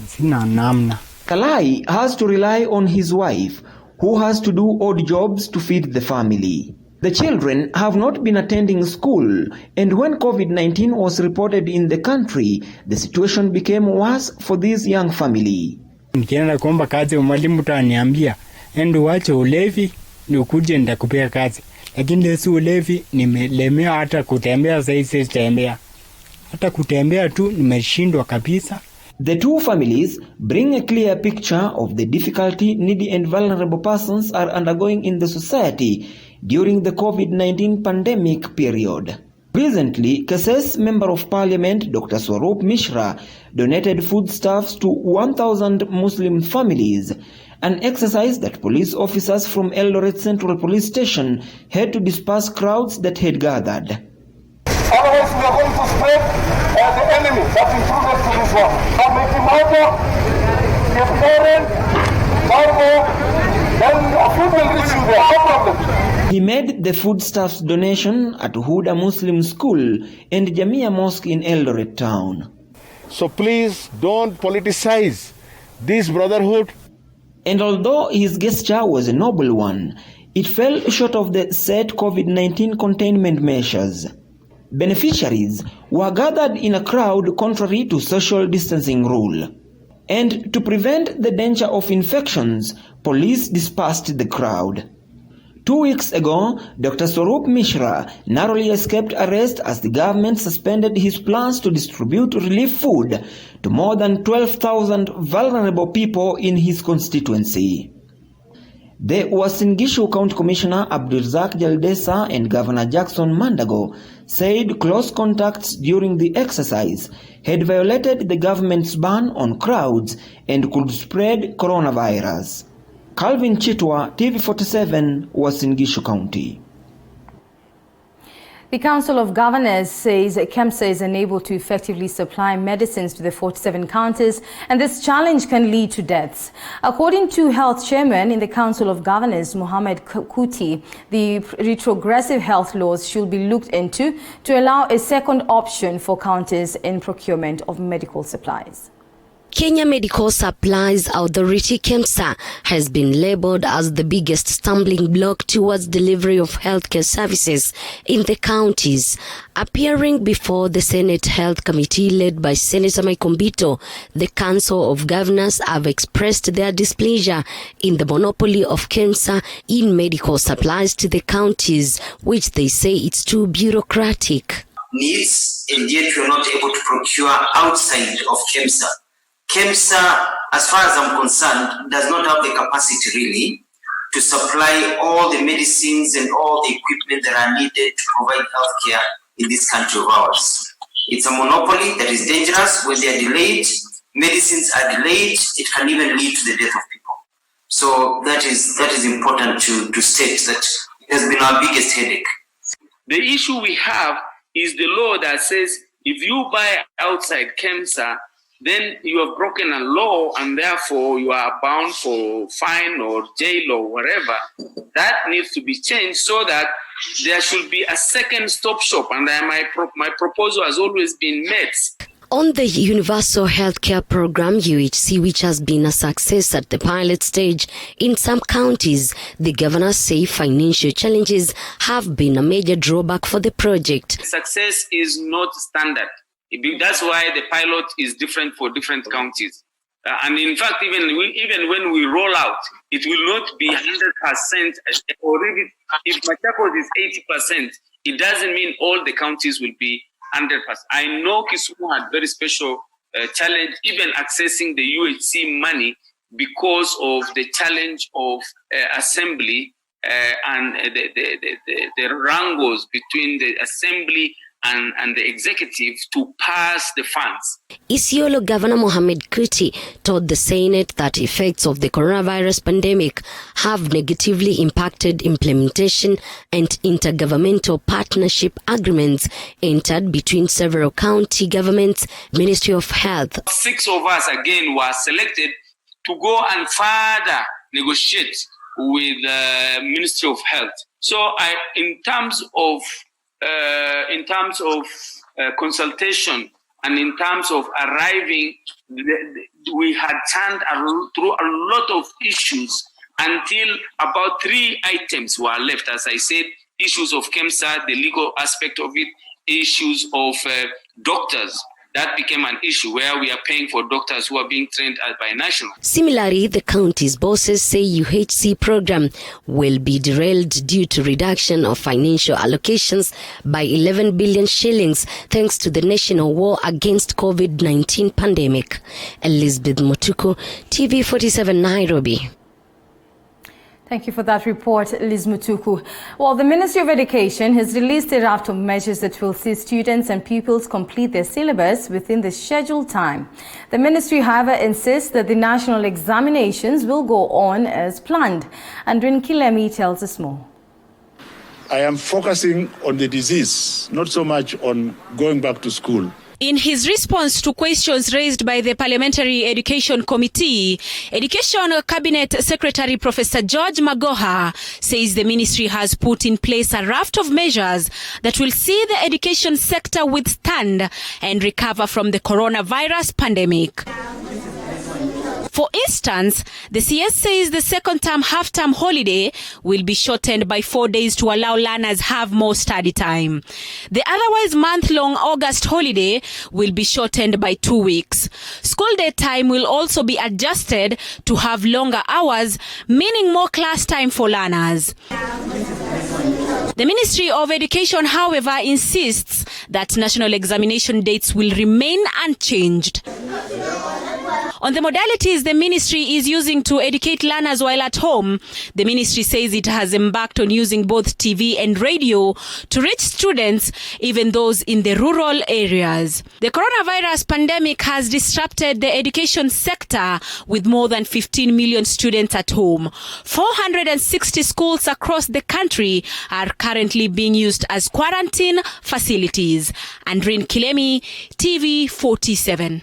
Sina namna. Talai has to rely on his wife, who has to do odd jobs to feed the family. The children have not been attending school, and when COVID-19 was reported in the country, the situation became worse for this young family. Nikienda kuomba kazi, mwalimu ataniambia, "Enda uache ulevi, ni ukuje nitakupea kazi." Lakini si ulevi, nimelemea hata kutembea sasa sitembea. Hata kutembea tu nimeshindwa kabisa. The two families bring a clear picture of the difficulty needy and vulnerable persons are undergoing in the society during the COVID-19 pandemic period. Recently, Kases Member of Parliament Dr. Swarup Mishra donated foodstuffs to 1,000 Muslim families, an exercise that police officers from Eldoret Central Police Station had to disperse crowds that had gathered. Otherwise, we are going to spread the enemy that intruded to this one. Then a food will reach you there, no problem. He made the foodstuffs donation at Huda Muslim School and Jamia Mosque in Eldoret town. So please don't politicize this brotherhood. And although his gesture was a noble one, it fell short of the set COVID-19 containment measures. Beneficiaries were gathered in a crowd contrary to social distancing rule. And to prevent the danger of infections, police dispersed the crowd. 2 weeks ago, Dr. Swarup Mishra narrowly escaped arrest as the government suspended his plans to distribute relief food to more than 12,000 vulnerable people in his constituency. The Uasin Gishu County Commissioner Abdulrazak Jaldesa and Governor Jackson Mandago said close contacts during the exercise had violated the government's ban on crowds and could spread coronavirus. Calvin Chitwa, TV47, Uasin Gishu County. The Council of Governors says KEMSA is unable to effectively supply medicines to the 47 counties, and this challenge can lead to deaths. According to Health Chairman in the Council of Governors, Mohamed Kuti, the retrogressive health laws should be looked into to allow a second option for counties in procurement of medical supplies. Kenya Medical Supplies Authority KEMSA has been labelled as the biggest stumbling block towards delivery of healthcare services in the counties. Appearing before the Senate Health Committee led by Senator Mike Mbito, the Council of Governors have expressed their displeasure in the monopoly of KEMSA in medical supplies to the counties, which they say it's too bureaucratic. Needs, and yet we are not able to procure outside of KEMSA. KEMSA, as far as I'm concerned, does not have the capacity really to supply all the medicines and all the equipment that are needed to provide healthcare in this country of ours. It's a monopoly that is dangerous. When they are delayed, medicines are delayed, it can even lead to the death of people. So that is important to state that it has been our biggest headache. The issue we have is the law that says if you buy outside KEMSA, then you have broken a law and therefore you are bound for fine or jail or whatever. That needs to be changed so that there should be a second stop shop, and my proposal has always been met. On the Universal Healthcare Program UHC, which has been a success at the pilot stage in some counties, the governors say financial challenges have been a major drawback for the project. Success is not standard. That's why the pilot is different for different counties. And in fact, even when we roll out, it will not be 100%, or if Machakos is 80%, it doesn't mean all the counties will be 100%. I know Kisumu had very special challenge, even accessing the UHC money because of the challenge of assembly and the wrangles between the assembly and the executive to pass the funds. Isiolo Governor Mohamed Kuti told the Senate that effects of the coronavirus pandemic have negatively impacted implementation and intergovernmental partnership agreements entered between several county governments, Ministry of Health. 6 of us again were selected to go and further negotiate with the Ministry of Health. So in terms of consultation and in terms of arriving, we had turned through a lot of issues until about 3 items were left. As I said, issues of KEMSA, the legal aspect of it, issues of doctors. That became an issue where we are paying for doctors who are being trained by national. Similarly, the county's bosses say UHC program will be derailed due to reduction of financial allocations by 11 billion shillings thanks to the national war against COVID-19 pandemic. Elizabeth Mutuku, TV47 Nairobi. Thank you for that report, Liz Mutuku. Well, the Ministry of Education has released a raft of measures that will see students and pupils complete their syllabus within the scheduled time. The ministry, however, insists that the national examinations will go on as planned. Andrin Kilemi tells us more. I am focusing on the disease, not so much on going back to school. In his response to questions raised by the Parliamentary Education Committee, Education Cabinet Secretary Professor George Magoha says the ministry has put in place a raft of measures that will see the education sector withstand and recover from the coronavirus pandemic. For instance, the CS says the second-term half-term holiday will be shortened by 4 days to allow learners have more study time. The otherwise month-long August holiday will be shortened by 2 weeks. School day time will also be adjusted to have longer hours, meaning more class time for learners. The Ministry of Education, however, insists that national examination dates will remain unchanged. On the modalities the ministry is using to educate learners while at home, the ministry says it has embarked on using both TV and radio to reach students, even those in the rural areas. The coronavirus pandemic has disrupted the education sector with more than 15 million students at home. 460 schools across the country are currently being used as quarantine facilities. Andrin Kilemi, TV 47.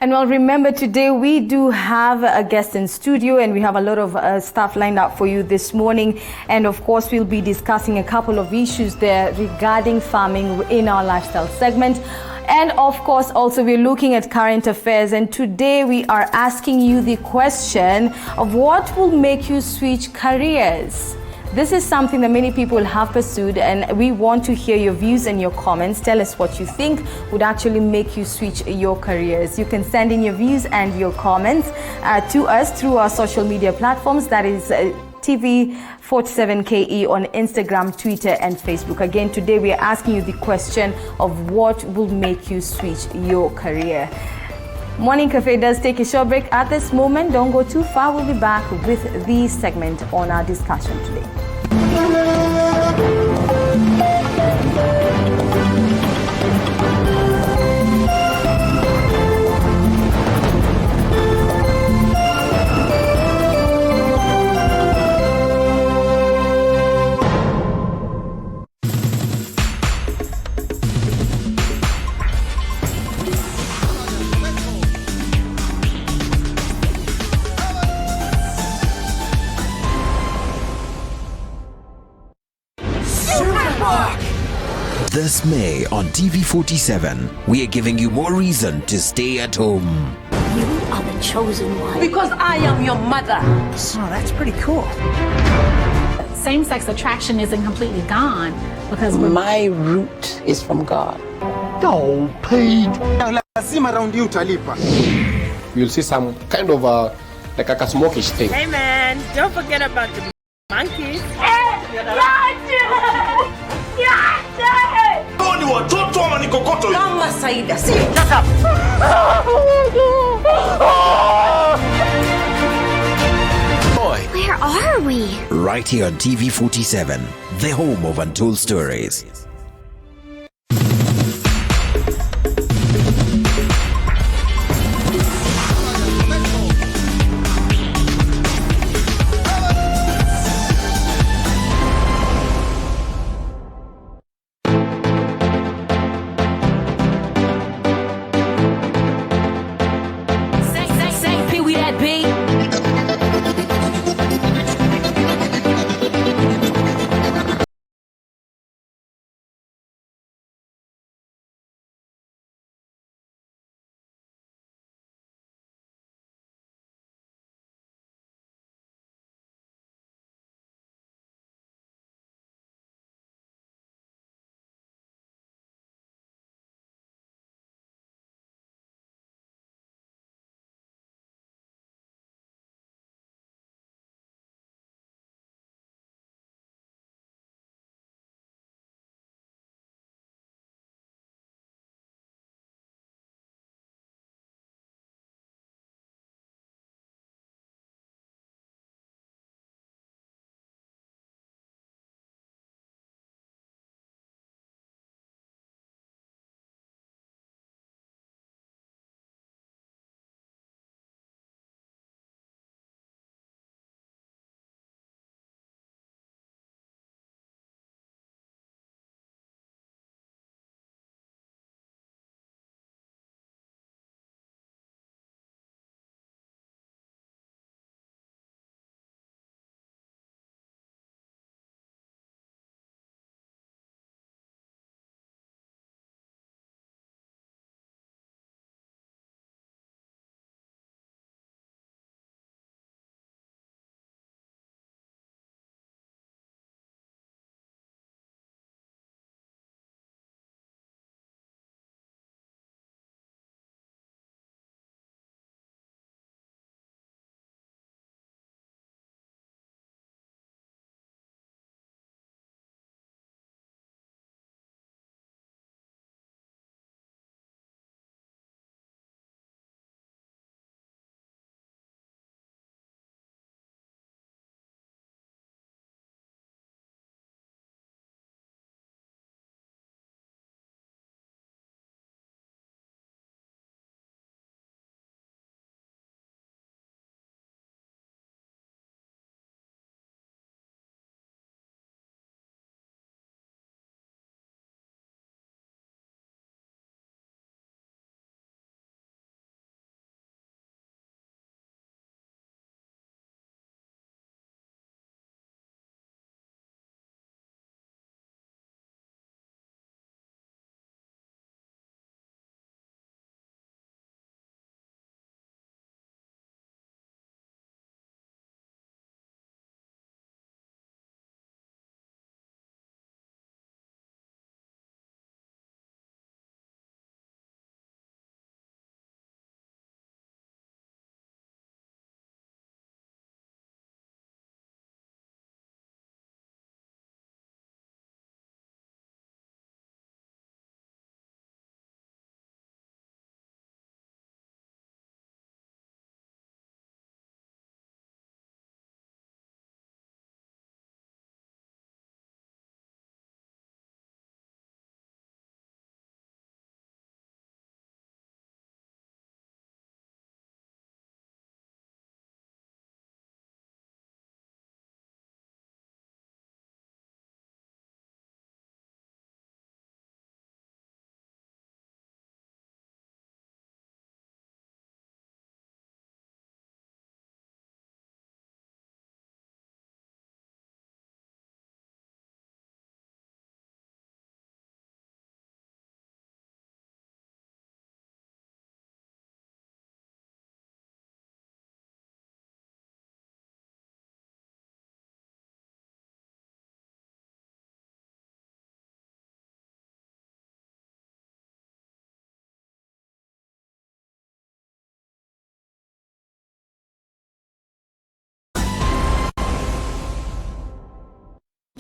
And well, remember, today we do have a guest in studio, and we have a lot of stuff lined up for you this morning. And of course, we'll be discussing a couple of issues there regarding farming in our lifestyle segment. And of course, also we're looking at current affairs. And today we are asking you the question of what will make you switch careers. This is something that many people have pursued, and we want to hear your views and your comments. Tell us what you think would actually make you switch your careers. You can send in your views and your comments to us through our social media platforms. That is TV47KE on Instagram, Twitter, and Facebook. Again, today we are asking you the question of what will make you switch your career. Morning Cafe does take a short break at this moment. Don't go too far. We'll be back with the segment on our discussion today. This May on TV47, we are giving you more reason to stay at home. You are the chosen one. Because I am your mother. Oh, that's pretty cool. Same-sex attraction isn't completely gone because my root is from God. Oh, Pete. You'll see some kind of like a smokish thing. Hey man, don't forget about the monkeys. Mama Saida, see, shut up. Where are we? Right here on TV47, the home of untold stories.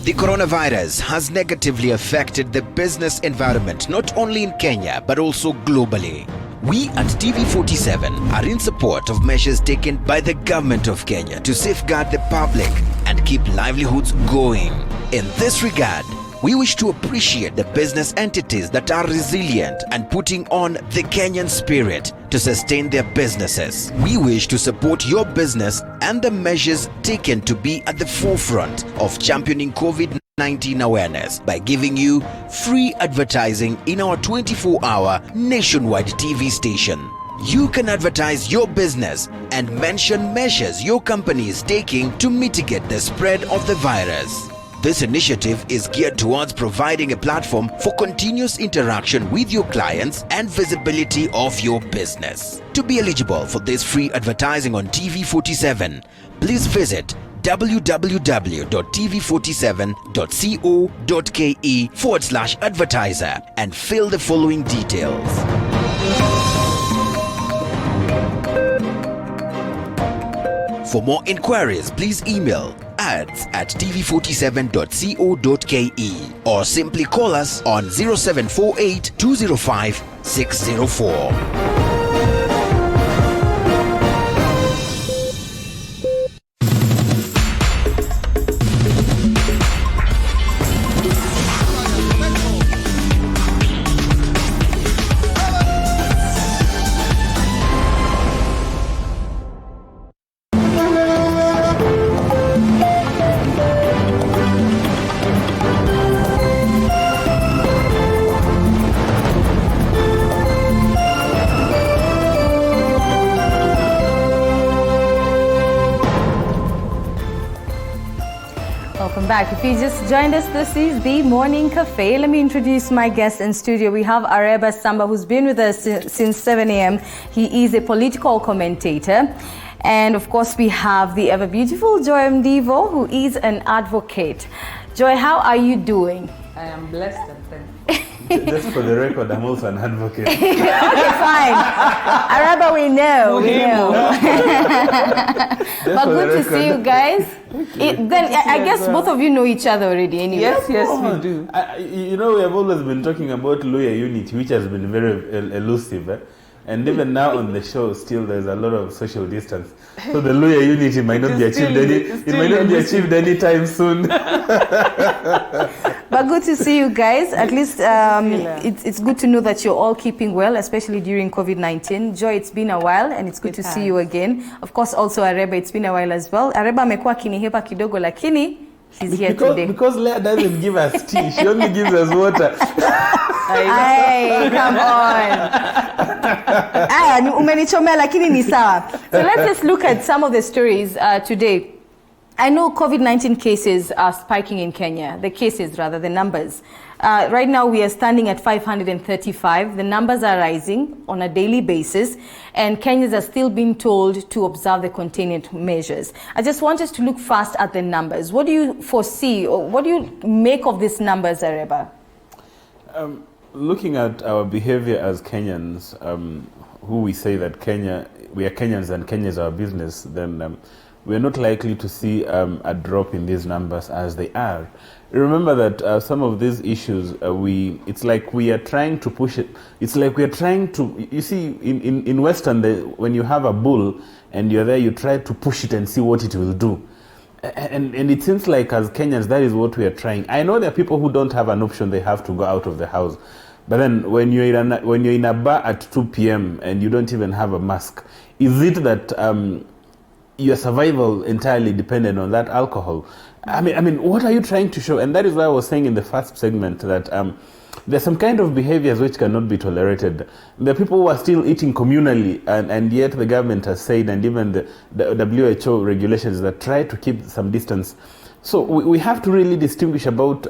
The coronavirus has negatively affected the business environment not only in Kenya but also globally. We at TV47 are in support of measures taken by the government of Kenya to safeguard the public and keep livelihoods going. In this regard, we wish to appreciate the business entities that are resilient and putting on the Kenyan spirit to sustain their businesses. We wish to support your business and the measures taken to be at the forefront of championing COVID-19 awareness by giving you free advertising in our 24-hour nationwide TV station. You can advertise your business and mention measures your company is taking to mitigate the spread of the virus. This initiative is geared towards providing a platform for continuous interaction with your clients and visibility of your business. To be eligible for this free advertising on TV47, please visit www.tv47.co.ke/advertiser and fill the following details. For more inquiries, please email ads@tv47.co.ke or simply call us on 0748 205 604. Welcome back. If you just joined us, this is the Morning Cafe. Let me introduce my guest in studio. We have Areba Samba, who's been with us since 7 a.m. He is a political commentator. And of course, we have the ever beautiful Joy Mdivo, who is an advocate. Joy, how are you doing? I am blessed and thankful. Just for the record, I'm also an advocate. Okay, fine. Areba, we know. But good to see you guys. I guess both of you know each other already anyway. Yes, we do. You know, we have always been talking about Luya unity, which has been very elusive. And even now on the show, still there's a lot of social distance. So the Luya unity might not be achieved anytime soon. But good to see you guys. At least it's good to know that you're all keeping well, especially during COVID-19. Joy, it's been a while and it's good to see you again. Of course, also Areba, it's been a while as well. Areba amekuwa akinihepa kidogo lakini she's here today. Because Leah doesn't give us tea, she only gives us water. Hey, come on. Umenichomea lakini ni sawa. So let's just look at some of the stories today. I know COVID-19 cases are spiking in Kenya, the numbers. Right now we are standing at 535. The numbers are rising on a daily basis, and Kenyans are still being told to observe the containment measures. I just want us to look first at the numbers. What do you foresee, or what do you make of these numbers, Areba? Looking at our behavior as Kenyans, who we say that we are Kenyans and Kenya is our business, then we're not likely to see a drop in these numbers as they are. Remember that some of these issues, it's like we are trying to push it. It's like we are trying to, you see, in Western, when you have a bull and you're there, you try to push it and see what it will do. And it seems like as Kenyans, that is what we are trying. I know there are people who don't have an option, they have to go out of the house. But then when you're in a bar at 2 p.m. and you don't even have a mask, is it that your survival entirely dependent on that alcohol? I mean, what are you trying to show? And that is why I was saying in the first segment that there's some kind of behaviors which cannot be tolerated. There are people who are still eating communally, and yet the government has said, and even the WHO regulations that try to keep some distance. So we have to really distinguish about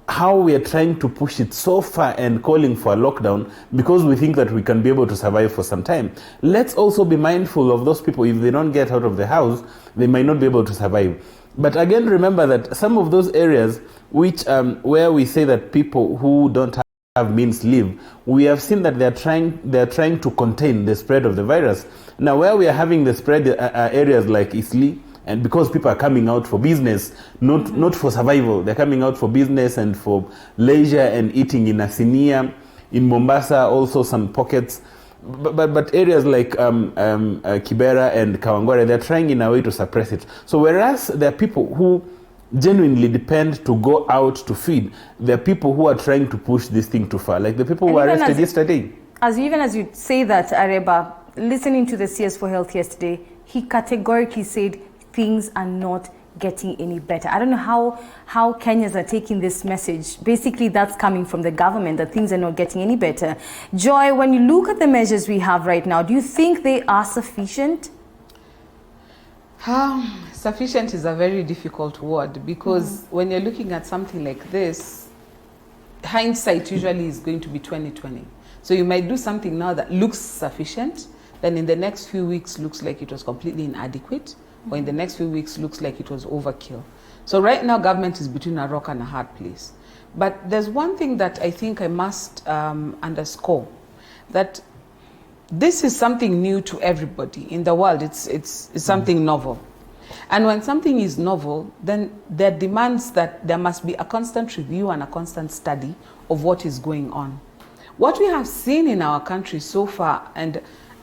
how we are trying to push it so far and calling for a lockdown because we think that we can be able to survive for some time. Let's also be mindful of those people. If they don't get out of the house, they might not be able to survive. But again, remember that some of those areas which where we say that people who don't have means live, we have seen that they're trying to contain the spread of the virus. Now, where we are having the spread areas like Eastleigh And because people are coming out for business, not for survival, they're coming out for business and for leisure and eating in Asinia, in Mombasa, also some pockets. But areas like Kibera and Kawangware, they're trying in a way to suppress it. So whereas there are people who genuinely depend to go out to feed, there are people who are trying to push this thing too far, like the people who were arrested yesterday. As you say that, Areba, listening to the CS for Health yesterday, he categorically said things are not getting any better. I don't know how Kenyans are taking this message. Basically, that's coming from the government, that things are not getting any better. Joy, when you look at the measures we have right now, do you think they are sufficient? Sufficient is a very difficult word, because when you're looking at something like this, hindsight usually is going to be 20/20. So you might do something now that looks sufficient, then in the next few weeks looks like it was completely inadequate, or in the next few weeks looks like it was overkill. So right now government is between a rock and a hard place. But there's one thing that I think I must underscore, that this is something new to everybody in the world. It's something novel. And when something is novel, then that demands that there must be a constant review and a constant study of what is going on. What we have seen in our country so far, and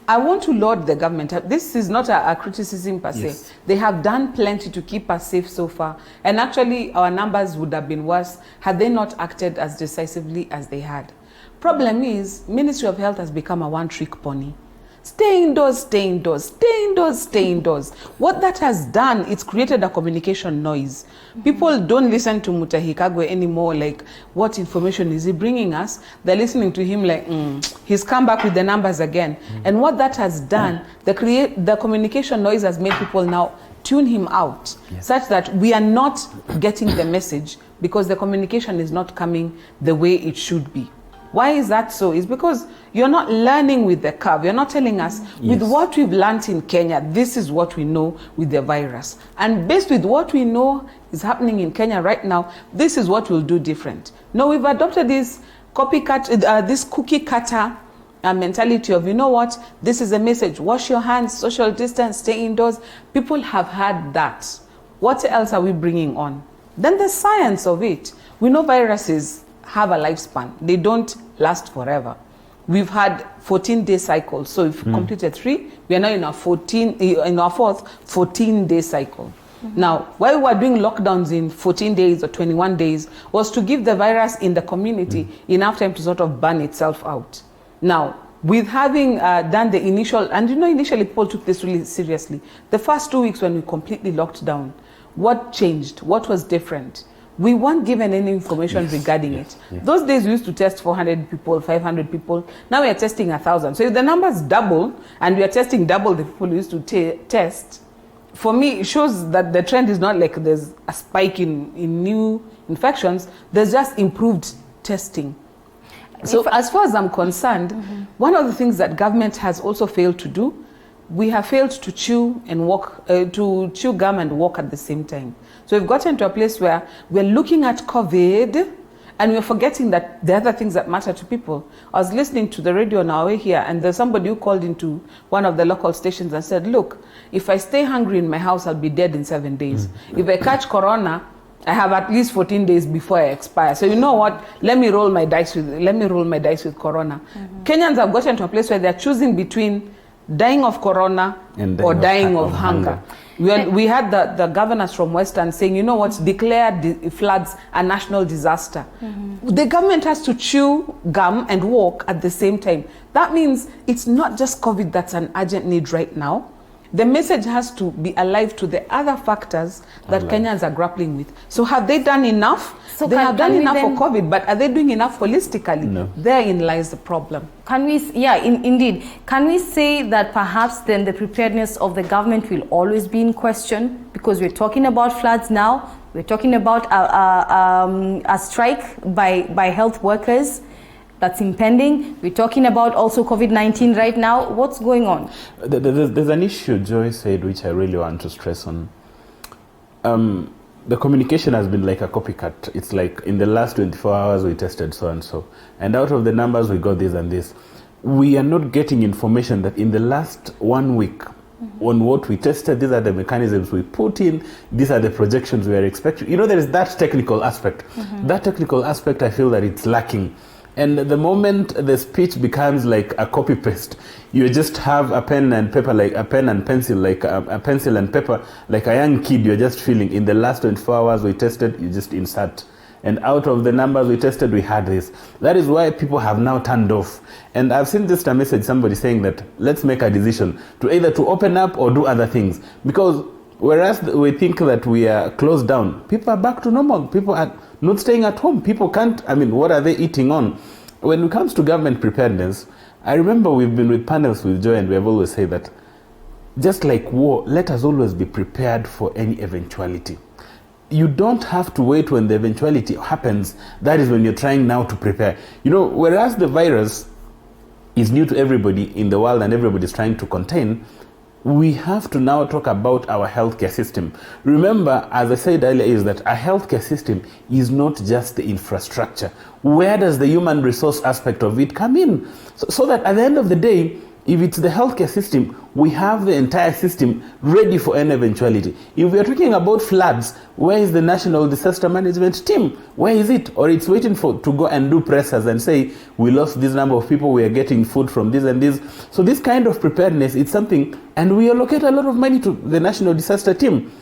I want to laud the government. This is not a criticism per se. Yes. They have done plenty to keep us safe so far. And actually, our numbers would have been worse had they not acted as decisively as they had. Problem is, Ministry of Health has become a one-trick pony. Stay indoors, stay indoors, stay indoors, stay indoors. What that has done, it's created a communication noise. People don't listen to Mutahi Kagwe anymore, like, what information is he bringing us? They're listening to him like, he's come back with the numbers again. And what that has done, the communication noise has made people now tune him out, such that we are not getting the message because the communication is not coming the way it should be. Why is that so? It's because you're not learning with the curve. You're not telling us, with what we've learned in Kenya, this is what we know with the virus. And based with what we know is happening in Kenya right now, this is what we'll do different. No, we've adopted this copycat, this cookie cutter mentality of, you know what, this is a message, wash your hands, social distance, stay indoors. People have had that. What else are we bringing on? Then the science of it. We know viruses have a lifespan. They don't last forever. We've had 14-day cycles. So if we completed 3, we are now in our fourth 14-day cycle. Now, why we were doing lockdowns in 14 days or 21 days was to give the virus in the community enough time to sort of burn itself out. Now, with having done the initial, and initially people took this really seriously. The first 2 weeks when we completely locked down, what changed? What was different? We weren't given any information regarding it. Those days we used to test 400 people, 500 people. Now we are testing 1,000. So if the numbers double and we are testing double the people we used to test, for me, it shows that the trend is not like there's a spike in new infections. There's just improved testing. So as far as I'm concerned, one of the things that government has also failed to do, we have failed to chew and walk, to chew gum and walk at the same time. So we've gotten to a place where we're looking at COVID and we're forgetting that the other things that matter to people. I was listening to the radio on our way here, and there's somebody who called into one of the local stations and said, look, if I stay hungry in my house, I'll be dead in 7 days. If I catch corona, I have at least 14 days before I expire. So you know what? Let me roll my dice with corona. Kenyans have gotten to a place where they're choosing between dying of corona or dying of hunger. We had the governors from Western saying, you know what, declare floods a national disaster. The government has to chew gum and walk at the same time. That means it's not just COVID that's an urgent need right now. The message has to be alive to the other factors that Kenyans are grappling with. So have they done enough? So they have done enough for COVID, but are they doing enough holistically? No. Therein lies the problem. Can we, indeed, can we say that perhaps then the preparedness of the government will always be in question? Because we're talking about floods now, we're talking about a strike by health workers that's impending. We're talking about also COVID-19 right now. What's going on? There's an issue Joy said, which I really want to stress on. The communication has been like a copycat. It's like, in the last 24 hours, we tested so and so. And out of the numbers, we got this and this. We are not getting information that in the last 1 week, on what we tested. These are the mechanisms we put in. These are the projections we are expecting. You know, there is that technical aspect. That technical aspect, I feel that it's lacking. And the moment the speech becomes like a copy paste, you just have a pen and paper, like a pen and pencil, like a pencil and paper, like a young kid. You're just feeling in the last 24 hours we tested, you just insert. And out of the numbers we tested, we had this. That is why people have now turned off. And I've seen just a message, somebody saying that let's make a decision to either to open up or do other things. Because whereas we think that we are closed down, people are back to normal. People are not staying at home. People can't, I mean, what are they eating on? When it comes to government preparedness, I remember we've been with panels with Joy and we have always said that just like war, let us always be prepared for any eventuality. You don't have to wait when the eventuality happens. That is when you're trying now to prepare. You know, whereas the virus is new to everybody in the world and everybody's trying to contain, we have to now talk about our healthcare system. Remember, as I said earlier, is that a healthcare system is not just the infrastructure. Where does the human resource aspect of it come in? So that at the end of the day, if it's the healthcare system, we have the entire system ready for any eventuality. If we are talking about floods, where is the National Disaster Management Team? Where is it? Or it's waiting to go and do pressers and say, we lost this number of people, we are getting food from this and this. So this kind of preparedness, it's something, and we allocate a lot of money to the National Disaster Team.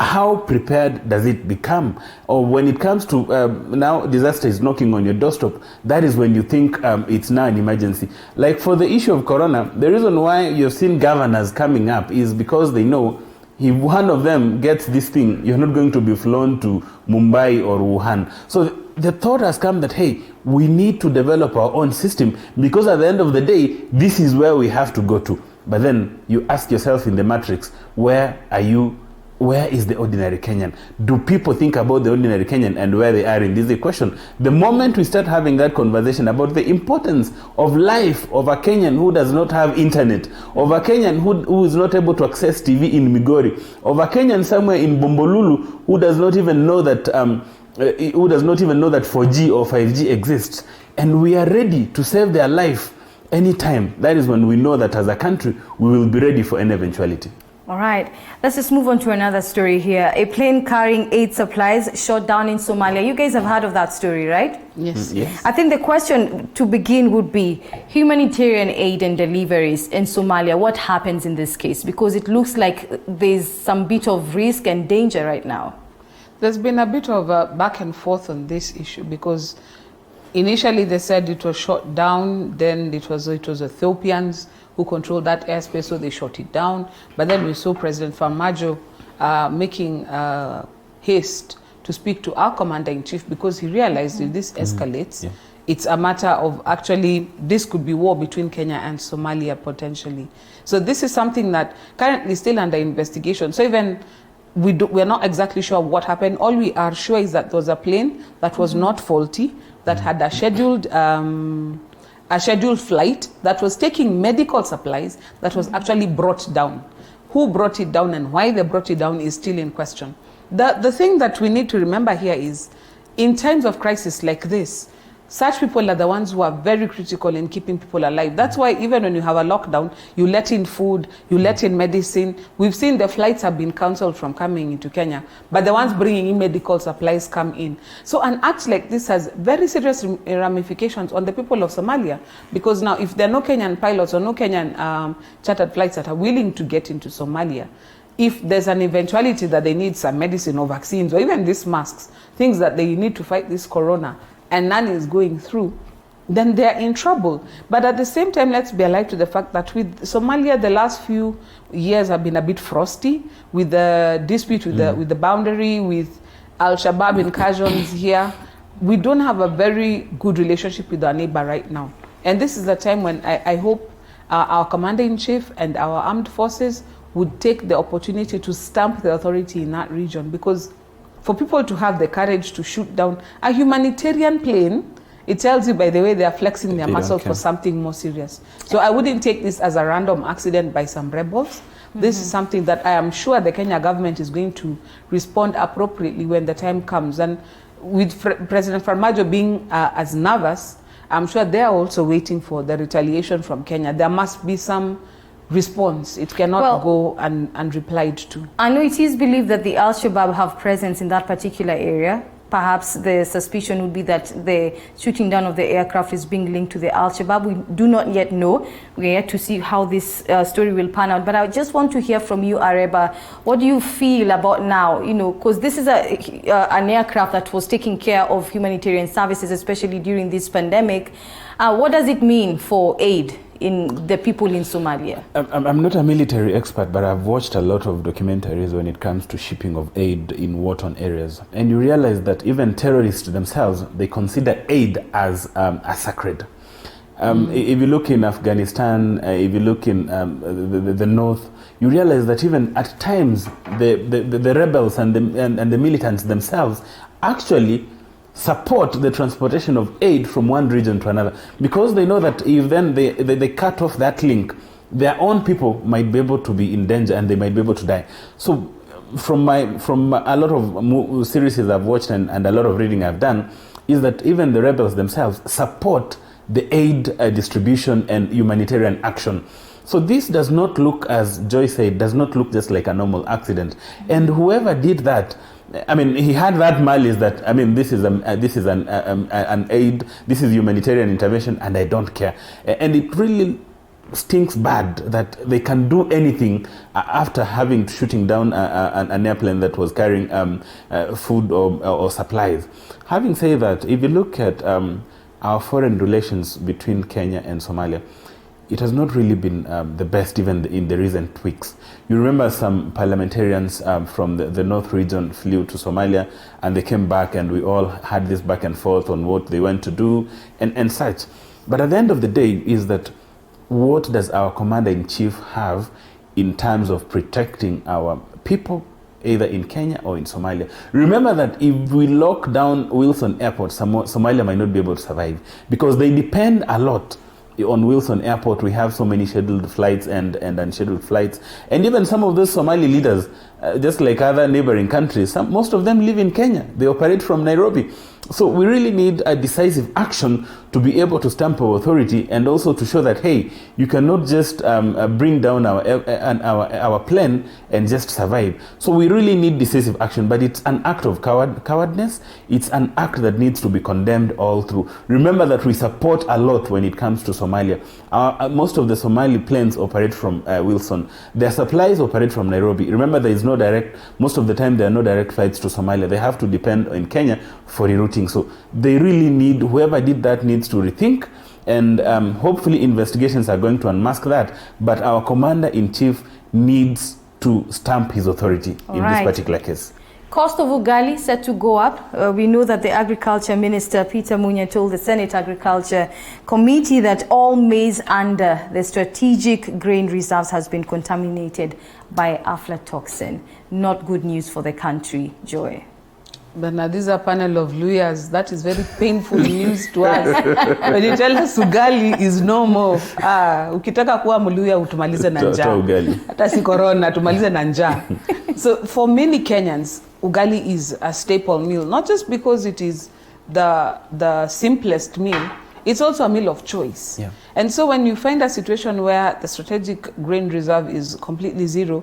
How prepared does it become? Or when it comes to now disaster is knocking on your doorstep, that is when you think it's now an emergency. Like for the issue of corona, the reason why you've seen governors coming up is because they know if one of them gets this thing, you're not going to be flown to Mumbai or Wuhan. So the thought has come that, hey, we need to develop our own system because at the end of the day, this is where we have to go to. But then you ask yourself in the matrix, where are you? Where is the ordinary Kenyan? Do people think about the ordinary Kenyan and where they are in this equation? The moment we start having that conversation about the importance of life of a Kenyan who does not have internet, of a Kenyan who is not able to access TV in Migori, of a Kenyan somewhere in Bombolulu who does not even know that 4G or 5G exists, and we are ready to save their life anytime, that is when we know that as a country we will be ready for any eventuality. All right, let's just move on to another story here. A plane carrying aid supplies shot down in Somalia. You guys have heard of that story, right? Yes. Yes. I think the question to begin would be humanitarian aid and deliveries in Somalia. What happens in this case? Because it looks like there's some bit of risk and danger right now. There's been a bit of a back and forth on this issue because initially they said it was shot down, then it was Ethiopians who controlled that airspace, so they shot it down. But then we saw President Farmajo making haste to speak to our commander-in-chief because he realized if this escalates, it's a matter of actually, this could be war between Kenya and Somalia potentially. So this is something that currently still under investigation. So even we're not exactly sure what happened. All we are sure is that there was a plane that was not faulty, that had a scheduled flight that was taking medical supplies that was actually brought down. Who brought it down and why they brought it down is still in question. The thing that we need to remember here is, in times of crisis like this, such people are the ones who are very critical in keeping people alive. That's why even when you have a lockdown, you let in food, you let in medicine. We've seen the flights have been cancelled from coming into Kenya, but the ones bringing in medical supplies come in. So an act like this has very serious ramifications on the people of Somalia, because now if there are no Kenyan pilots or no Kenyan chartered flights that are willing to get into Somalia, if there's an eventuality that they need some medicine or vaccines or even these masks, things that they need to fight this corona, and none is going through, then they're in trouble. But at the same time, let's be alive to the fact that with Somalia, the last few years have been a bit frosty with the dispute with the boundary, with Al-Shabaab incursions here. We don't have a very good relationship with our neighbor right now. And this is the time when I hope our commander-in-chief and our armed forces would take the opportunity to stamp the authority in that region, because for people to have the courage to shoot down a humanitarian plane, it tells you, by the way, they are flexing their muscles for something more serious. So I wouldn't take this as a random accident by some rebels. This is something that I am sure the Kenya government is going to respond appropriately when the time comes. And with President Farmajo being as nervous, I'm sure they are also waiting for the retaliation from Kenya. There must be some response. It cannot go unreplied to. I know it is believed that the Al-Shabaab have presence in that particular area. Perhaps the suspicion would be that the shooting down of the aircraft is being linked to the Al-Shabaab. We do not yet know. We are yet to see how this story will pan out. But I just want to hear from you, Areba. What do you feel about now? You know, because this is an aircraft that was taking care of humanitarian services, especially during this pandemic. What does it mean for aid in the people in Somalia? I'm not a military expert, but I've watched a lot of documentaries when it comes to shipping of aid in war-torn areas. And you realize that even terrorists themselves, they consider aid as sacred. If you look in Afghanistan, if you look in the north, you realize that even at times the rebels and the militants themselves actually support the transportation of aid from one region to another, because they know that if then they cut off that link, their own people might be able to be in danger and they might be able to die. So from a lot of series I've watched and a lot of reading I've done, is that even the rebels themselves support the aid distribution and humanitarian action. So this does not look, as Joy said, does not look just like a normal accident. And whoever did that, I mean, he had that malice that, I mean, this is an aid, this is humanitarian intervention, and I don't care. And it really stinks bad that they can do anything after shooting down an airplane that was carrying food or supplies. Having said that, if you look at our foreign relations between Kenya and Somalia, it has not really been the best even in the recent weeks. You remember some parliamentarians from the North region flew to Somalia and they came back and we all had this back and forth on what they went to do and such. But at the end of the day is that what does our commander-in-chief have in terms of protecting our people, either in Kenya or in Somalia? Remember that if we lock down Wilson Airport, Somalia might not be able to survive because they depend a lot on Wilson Airport. We have so many scheduled flights and unscheduled flights. And even some of those Somali leaders, just like other neighboring countries, most of them live in Kenya. They operate from Nairobi. So we really need a decisive action to be able to stamp our authority and also to show that, hey, you cannot just bring down our plane and just survive. So we really need decisive action, but it's an act of cowardness. It's an act that needs to be condemned all through. Remember that we support a lot when it comes to Somalia. Most of the Somali planes operate from Wilson. Their supplies operate from Nairobi. Remember, there is no direct, most of the time there are no direct flights to Somalia. They have to depend on Kenya for rerouting. So they really need, whoever did that needs to rethink, and hopefully investigations are going to unmask that. But our commander-in-chief needs to stamp his authority in this particular case. Cost of ugali set to go up. We know that the Agriculture Minister, Peter Munya, told the Senate Agriculture Committee that all maize under the strategic grain reserves has been contaminated by aflatoxin. Not good news for the country, Joy. But now this is a panel of lawyers. That is very painful news to us. When you tell us ugali is no more. Ukitaka kuwa mluya utumalize na njaa. Hata si corona tumalize na njaa. So for many Kenyans, ugali is a staple meal, not just because it is the simplest meal, it's also a meal of choice. Yeah. And so when you find a situation where the strategic grain reserve is completely zero,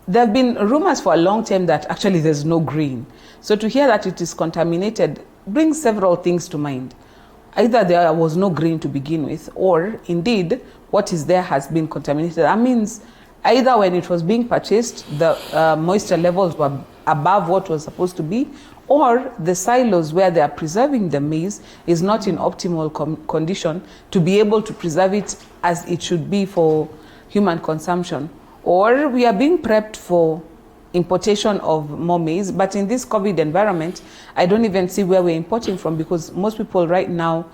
there have been rumors for a long time that actually there's no grain. So to hear that it is contaminated brings several things to mind. Either there was no grain to begin with, or indeed what is there has been contaminated. That means either when it was being purchased, the moisture levels were above what was supposed to be, or the silos where they are preserving the maize is not in optimal condition to be able to preserve it as it should be for human consumption. Or we are being prepped for importation of more maize, but in this COVID environment, I don't even see where we're importing from, because most people right now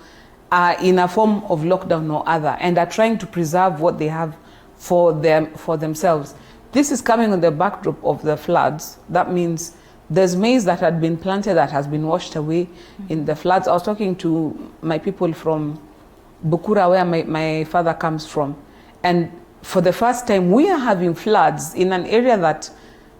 are in a form of lockdown or other and are trying to preserve what they have for themselves. This is coming on the backdrop of the floods. That means there's maize that had been planted that has been washed away in the floods. I was talking to my people from Bukura, where my father comes from, and for the first time we are having floods in an area that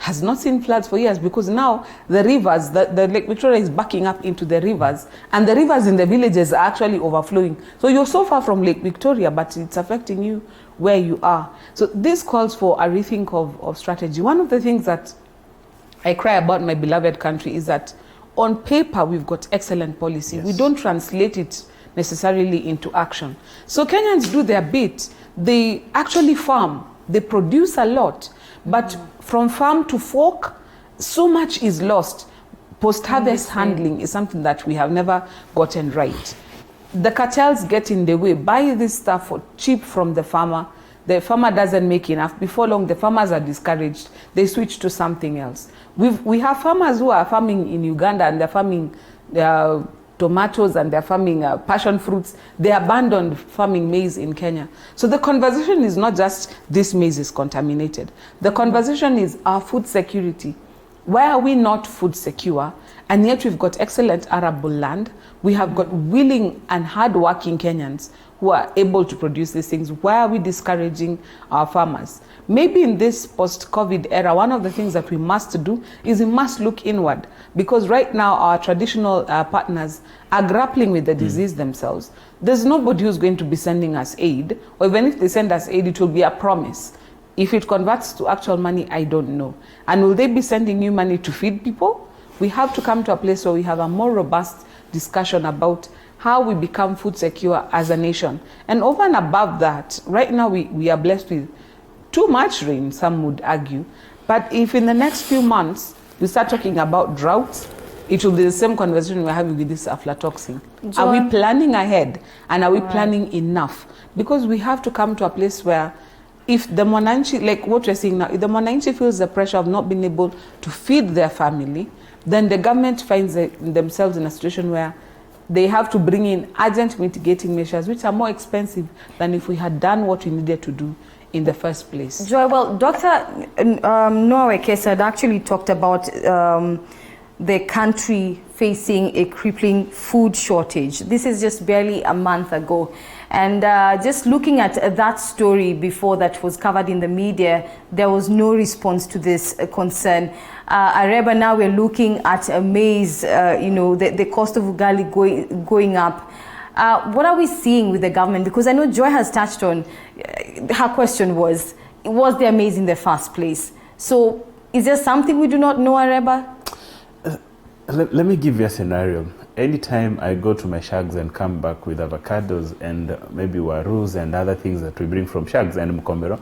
has not seen floods for years because now the rivers, the Lake Victoria is backing up into the rivers, and the rivers in the villages are actually overflowing. So you're so far from Lake Victoria, but it's affecting you where you are. So this calls for a rethink of strategy. One of the things that I cry about my beloved country is that on paper we've got excellent policy. Yes. We don't translate it necessarily into action. So Kenyans do their bit. They actually farm. They produce a lot. But from farm to fork, so much is lost. Post-harvest handling is something that we have never gotten right. The cartels get in the way, buy this stuff for cheap from the farmer. The farmer doesn't make enough. Before long, the farmers are discouraged. They switch to something else. We have farmers who are farming in Uganda, and they're farming tomatoes, and they're farming passion fruits. They abandoned farming maize in Kenya. So the conversation is not just this maize is contaminated. The conversation is our food security. Why are we not food secure? And yet we've got excellent arable land. We have got willing and hardworking Kenyans who are able to produce these things. Why are we discouraging our farmers? Maybe in this post-COVID era, one of the things that we must do is we must look inward, because right now our traditional partners are grappling with the disease themselves. There's nobody who's going to be sending us aid, or even if they send us aid, it will be a promise. If it converts to actual money, I don't know. And will they be sending you money to feed people? We have to come to a place where we have a more robust discussion about how we become food secure as a nation. And over and above that, right now we are blessed with too much rain, some would argue. But if in the next few months we start talking about droughts, it will be the same conversation we're having with this aflatoxin. Are we planning ahead, and are we planning enough? Because we have to come to a place where if the Mwananchi, like what we're seeing now, if the Mwananchi feels the pressure of not being able to feed their family, then the government finds themselves in a situation where they have to bring in urgent mitigating measures, which are more expensive than if we had done what we needed to do in the first place. Joy, well, Dr. Noah Wekesa had actually talked about the country facing a crippling food shortage. This is just barely a month ago. And just looking at that story before that was covered in the media, there was no response to this concern. Areba, now we're looking at maize, the cost of ugali going up. What are we seeing with the government? Because I know Joy has touched on, her question was there maize in the first place? So is there something we do not know, Areba? Let me give you a scenario. Anytime I go to my shags and come back with avocados and maybe warus and other things that we bring from shags and Mkombero,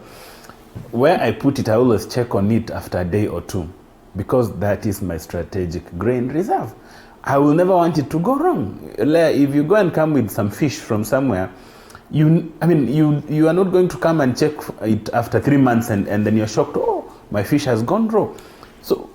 where I put it, I always check on it after a day or two, because that is my strategic grain reserve. I will never want it to go wrong. If you go and come with some fish from somewhere, you are not going to come and check it after 3 months and then you're shocked, oh, my fish has gone raw. So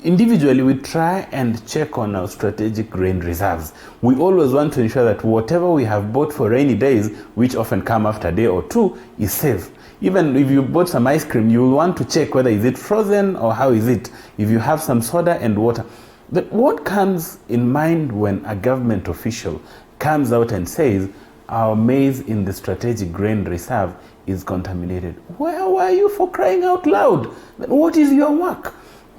individually, we try and check on our strategic grain reserves. We always want to ensure that whatever we have bought for rainy days, which often come after a day or two, is safe. Even if you bought some ice cream, you will want to check whether is it frozen or how is it. If you have some soda and water. But what comes in mind when a government official comes out and says, our maize in the strategic grain reserve is contaminated? Where were you, for crying out loud? What is your work?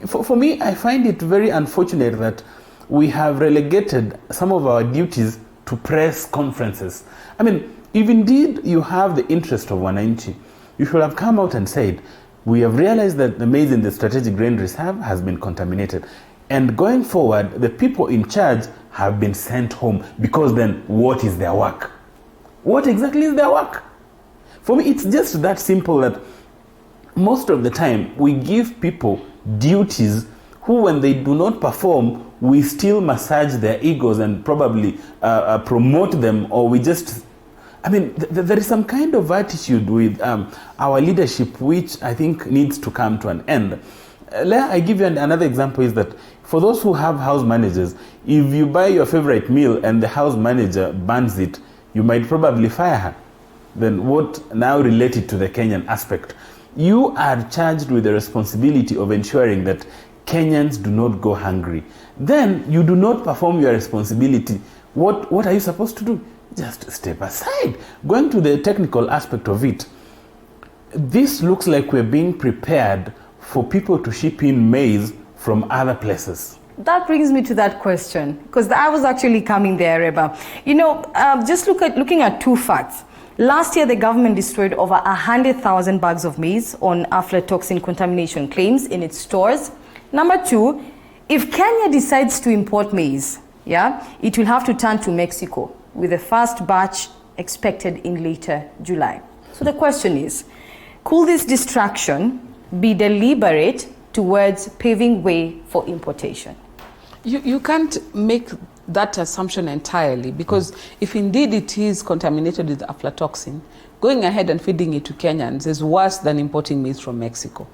For me, I find it very unfortunate that we have relegated some of our duties to press conferences. I mean, if indeed you have the interest of Wananchi, you should have come out and said, we have realized that the maize in the strategic grain reserve has been contaminated. And going forward, the people in charge have been sent home, because then what is their work? What exactly is their work? For me, it's just that simple, that most of the time we give people duties who, when they do not perform, we still massage their egos and probably promote them, or we just, there is some kind of attitude with our leadership which I think needs to come to an end. I give you another example, is that for those who have house managers, if you buy your favorite meal and the house manager burns it, you might probably fire her. Then what now related to the Kenyan aspect? You are charged with the responsibility of ensuring that Kenyans do not go hungry. Then you do not perform your responsibility. What are you supposed to do? Just step aside. Going to the technical aspect of it, this looks like we're being prepared for people to ship in maize from other places? That brings me to that question, because I was actually coming there, Reba. You know, just looking at two facts. Last year, the government destroyed over 100,000 bags of maize on aflatoxin contamination claims in its stores. Number two, if Kenya decides to import maize, it will have to turn to Mexico, with the first batch expected in later July. So the question is, could this distraction be deliberate towards paving way for importation? You can't make that assumption entirely, because if indeed it is contaminated with aflatoxin, going ahead and feeding it to Kenyans is worse than importing maize from Mexico.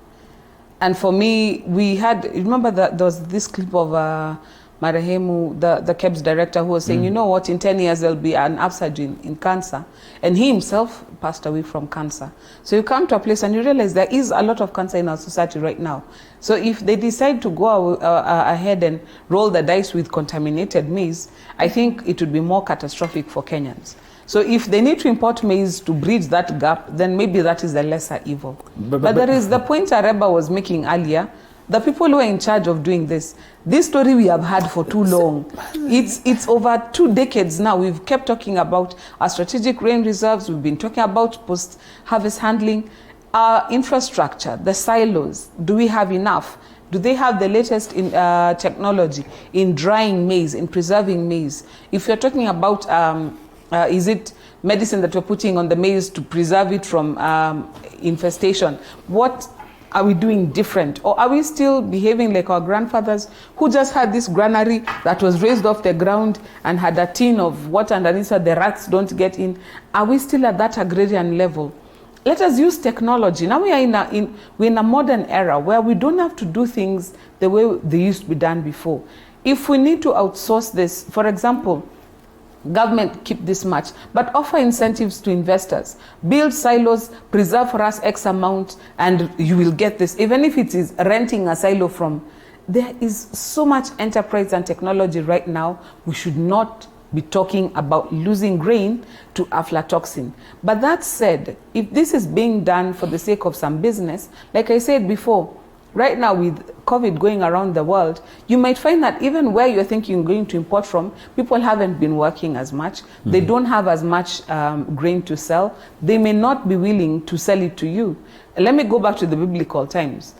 And for me, remember that there was this clip of Marehemu, the KEBS director, who was saying, you know what, in 10 years there'll be an upsurge in cancer. And he himself passed away from cancer. So you come to a place and you realize there is a lot of cancer in our society right now. So if they decide to go ahead and roll the dice with contaminated maize, I think it would be more catastrophic for Kenyans. So if they need to import maize to bridge that gap, then maybe that is the lesser evil. But there is the point Areba was making earlier. The people who are in charge of doing this story we have had for too long. It's over 2 decades now. We've kept talking about our strategic grain reserves. We've been talking about post-harvest handling, our infrastructure, the silos. Do we have enough? Do they have the latest technology in drying maize, in preserving maize? If you're talking about, is it medicine that we're putting on the maize to preserve it from infestation? What are we doing different? Or are we still behaving like our grandfathers who just had this granary that was raised off the ground and had a tin of water underneath so the rats don't get in? Are we still at that agrarian level? Let us use technology. Now we're in a modern era where we don't have to do things the way they used to be done before. If we need to outsource this, for example, government keep this much, but offer incentives to investors. Build silos, preserve for us X amount, and you will get this. Even if it is renting a silo from, there is so much enterprise and technology right now. We should not be talking about losing grain to aflatoxin. But that said, if this is being done for the sake of some business, like I said before, right now with COVID going around the world, you might find that even where you're thinking you're going to import from, people haven't been working as much. They don't have as much grain to sell. They may not be willing to sell it to you. Let me go back to the biblical times.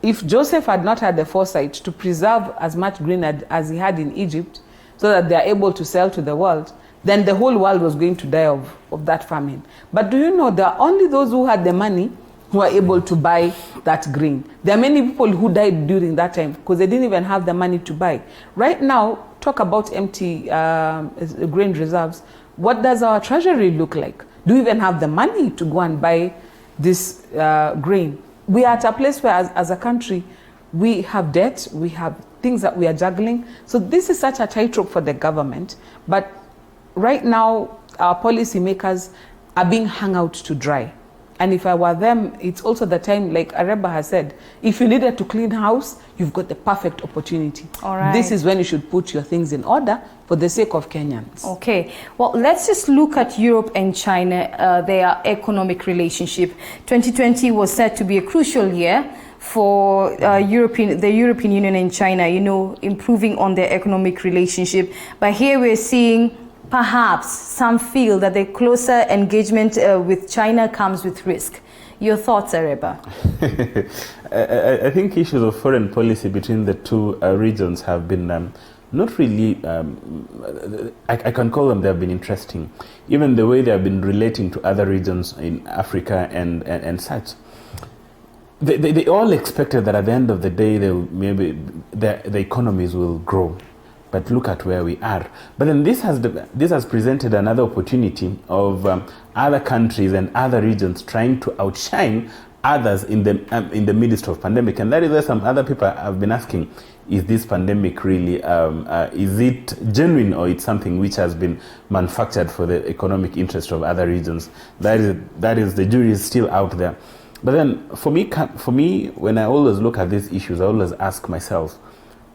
If Joseph had not had the foresight to preserve as much grain as he had in Egypt, so that they are able to sell to the world, then the whole world was going to die of that famine. But do you know there are only those who had the money who are able to buy that grain. There are many people who died during that time because they didn't even have the money to buy. Right now, talk about empty grain reserves. What does our treasury look like? Do we even have the money to go and buy this grain? We are at a place where as a country, we have debt, we have things that we are juggling. So this is such a tightrope for the government. But right now, our policymakers are being hung out to dry. And if I were them, it's also the time, like Areba has said, if you needed to clean house, you've got the perfect opportunity. All right. This is when you should put your things in order for the sake of Kenyans. Okay. Well, let's just look at Europe and China, their economic relationship. 2020 was said to be a crucial year for the European Union and China, improving on their economic relationship. But here we're seeing perhaps some feel that the closer engagement with China comes with risk. Your thoughts, Areba? I think issues of foreign policy between the two regions have been not really, I can call them, they have been interesting. Even the way they have been relating to other regions in Africa and such. They all expected that at the end of the day, maybe the economies will grow. But look at where we are. But then this has presented another opportunity of other countries and other regions trying to outshine others in the midst of pandemic. And that is where some other people have been asking, is this pandemic really, is it genuine, or it's something which has been manufactured for the economic interest of other regions? That is the jury is still out there. But then for me, when I always look at these issues, I always ask myself,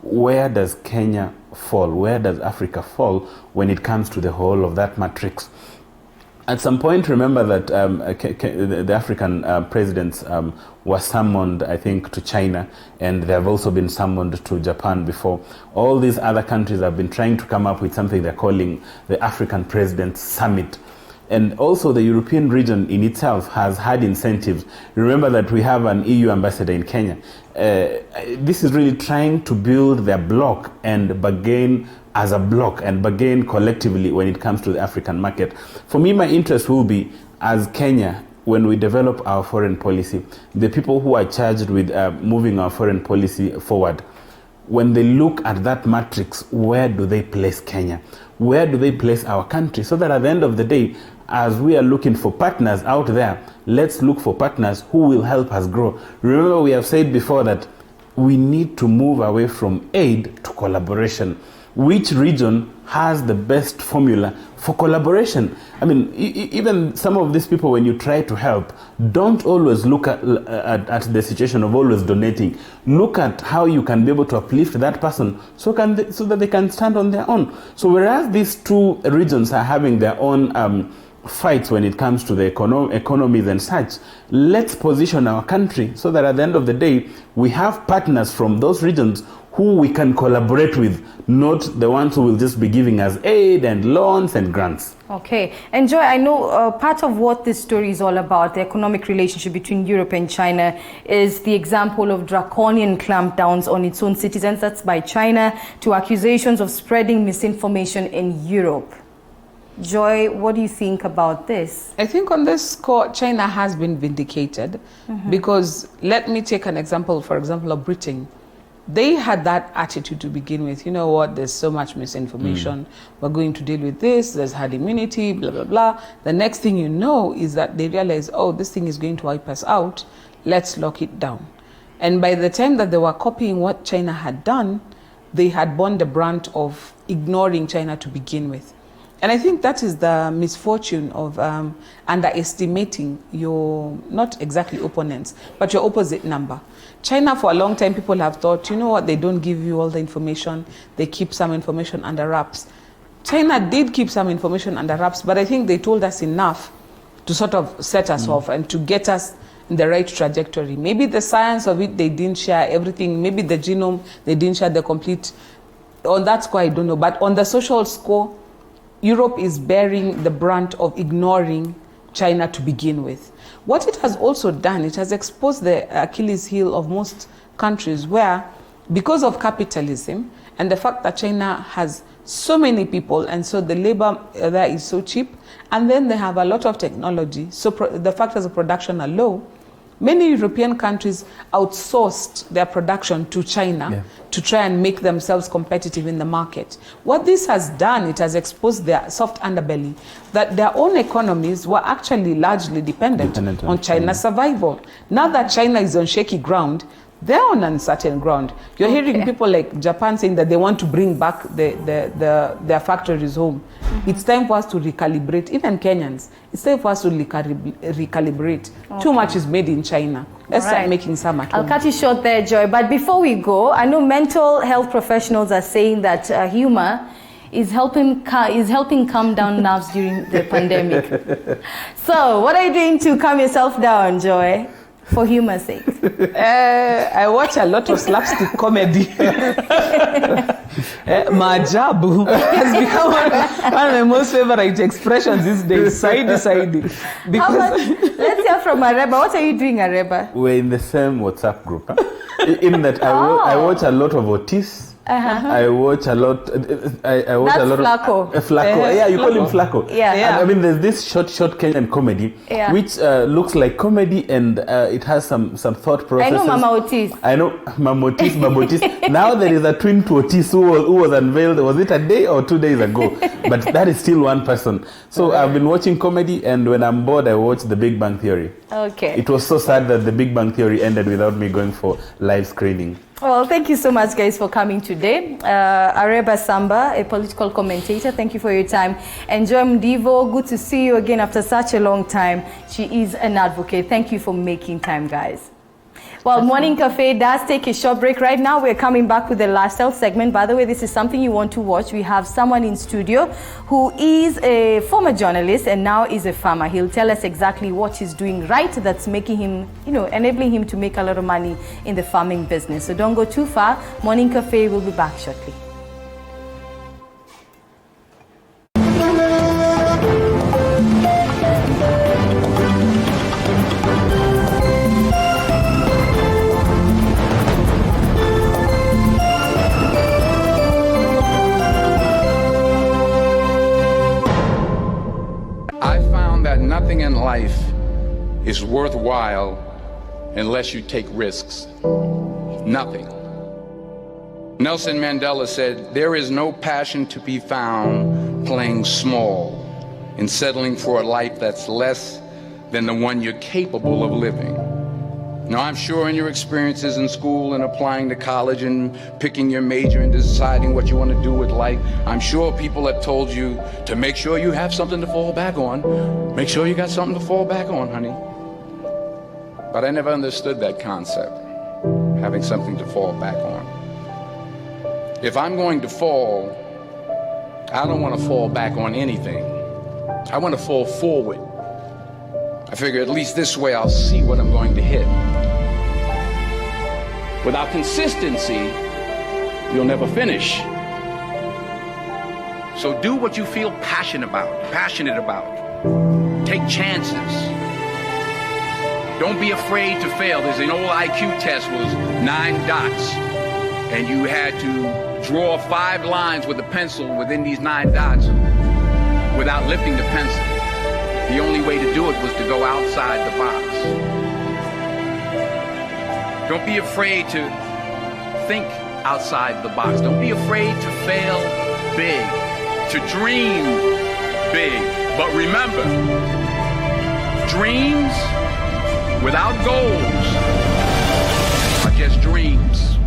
where does Kenya fall? Where does Africa fall when it comes to the whole of that matrix? At some point, remember that the African presidents were summoned, I think, to China, and they have also been summoned to Japan before. All these other countries have been trying to come up with something they're calling the African Presidents Summit. And also the European region in itself has had incentives. Remember that we have an EU ambassador in Kenya. This is really trying to build their bloc and bargain as a bloc and bargain collectively when it comes to the African market. For me, my interest will be, as Kenya, when we develop our foreign policy, the people who are charged with moving our foreign policy forward, when they look at that matrix, where do they place Kenya? Where do they place our country? So that at the end of the day, as we are looking for partners out there, let's look for partners who will help us grow. Remember, we have said before that we need to move away from aid to collaboration. Which region has the best formula for collaboration? I mean, even some of these people, when you try to help, don't always look at the situation of always donating. Look at how you can be able to uplift that person so that they can stand on their own. So whereas these two regions are having their own fights when it comes to the economies and such, let's position our country so that at the end of the day, we have partners from those regions who we can collaborate with, not the ones who will just be giving us aid and loans and grants. Okay. And Joy, I know part of what this story is all about, the economic relationship between Europe and China, is the example of draconian clampdowns on its own citizens. That's by China, to accusations of spreading misinformation in Europe. Joy, what do you think about this? I think on this score, China has been vindicated because let me take an example, for example, of Britain. They had that attitude to begin with. You know what, there's so much misinformation. We're going to deal with this. There's herd immunity, blah, blah, blah. The next thing you know is that they realize, oh, this thing is going to wipe us out. Let's lock it down. And by the time that they were copying what China had done, they had borne the brunt of ignoring China to begin with. And I think that is the misfortune of underestimating your, not exactly opponents, but your opposite number. China, for a long time, people have thought, you know what, they don't give you all the information. They keep some information under wraps. China did keep some information under wraps, but I think they told us enough to sort of set us off and to get us in the right trajectory. Maybe the science of it, they didn't share everything. Maybe the genome, they didn't share the complete. On that score, I don't know. But on the social score, Europe is bearing the brunt of ignoring China to begin with. What it has also done, it has exposed the Achilles heel of most countries where, because of capitalism and the fact that China has so many people and so the labor there is so cheap, and then they have a lot of technology, so the factors of production are low, many European countries outsourced their production to China to try and make themselves competitive in the market. What this has done, it has exposed their soft underbelly, that their own economies were actually largely dependent on China's survival. Now that China is on shaky ground, they're on uncertain ground. You're hearing people like Japan saying that they want to bring back their factories home. It's time for us to recalibrate, even Kenyans. It's time for us to recalibrate. Too much is made in China. Let's start making some at home. I'll cut you short there, Joy. But before we go, I know mental health professionals are saying that humor is helping calm down nerves during the pandemic. So, what are you doing to calm yourself down, Joy? For humor's sake. I watch a lot of slapstick comedy. Maajabu has become one of my most favorite expressions these days. Side. Let's hear from Areba. What are you doing, Areba? We're in the same WhatsApp group. Huh? In that I watch a lot of Otis. I watch a lot. I watch That's a lot Flacco. of Flacco. Yeah, you call him Flacco. Yeah. And, I mean, there's this short Kenyan comedy, which looks like comedy, and it has some thought processes. I know Mama Otis. I know Mama Otis. Now there is a twin to Otis who was unveiled. Was it a day or 2 days ago? But that is still one person. So I've been watching comedy, and when I'm bored, I watch The Big Bang Theory. Okay. It was so sad that The Big Bang Theory ended without me going for live screening. Well, thank you so much, guys, for coming today. Areba Samba, a political commentator, thank you for your time. And Joy Mdivo, good to see you again after such a long time. She is an advocate. Thank you for making time, guys. Well, Morning Cafe does take a short break. Right now, we're coming back with the lifestyle segment. By the way, this is something you want to watch. We have someone in studio who is a former journalist and now is a farmer. He'll tell us exactly what he's doing right that's making him, enabling him to make a lot of money in the farming business. So don't go too far. Morning Cafe will be back shortly. Nothing in life is worthwhile unless you take risks. Nothing. Nelson Mandela said, "There is no passion to be found playing small and settling for a life that's less than the one you're capable of living." Now, I'm sure in your experiences in school and applying to college and picking your major and deciding what you want to do with life, I'm sure people have told you to make sure you have something to fall back on. Make sure you got something to fall back on, honey. But I never understood that concept, having something to fall back on. If I'm going to fall, I don't want to fall back on anything. I want to fall forward. I figure at least this way I'll see what I'm going to hit. Without consistency, you'll never finish. So do what you feel passionate about. Take chances. Don't be afraid to fail. There's an old IQ test was 9 dots, and you had to draw 5 lines with a pencil within these 9 dots without lifting the pencil. The only way to do it was to go outside the box. Don't be afraid to think outside the box. Don't be afraid to fail big, to dream big. But remember, dreams without goals are just dreams.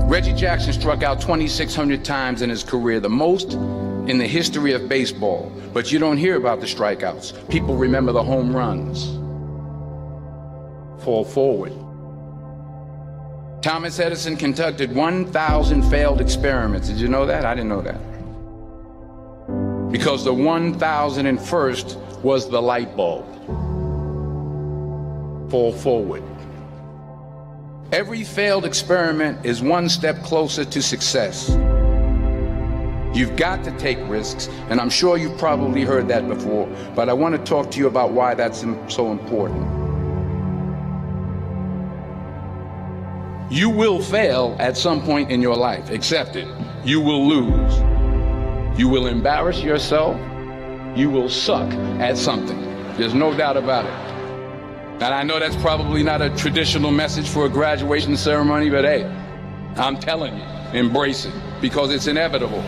Reggie Jackson struck out 2,600 times in his career, the most in the history of baseball. But you don't hear about the strikeouts. People remember the home runs. Fall forward. Thomas Edison conducted 1,000 failed experiments. Did you know that? I didn't know that. Because the 1,001st was the light bulb. Fall forward. Every failed experiment is one step closer to success. You've got to take risks, and I'm sure you've probably heard that before, but I want to talk to you about why that's so important. You will fail at some point in your life. Accept it. You will lose. You will embarrass yourself. You will suck at something. There's no doubt about it. And I know that's probably not a traditional message for a graduation ceremony, but hey, I'm telling you, embrace it, because it's inevitable.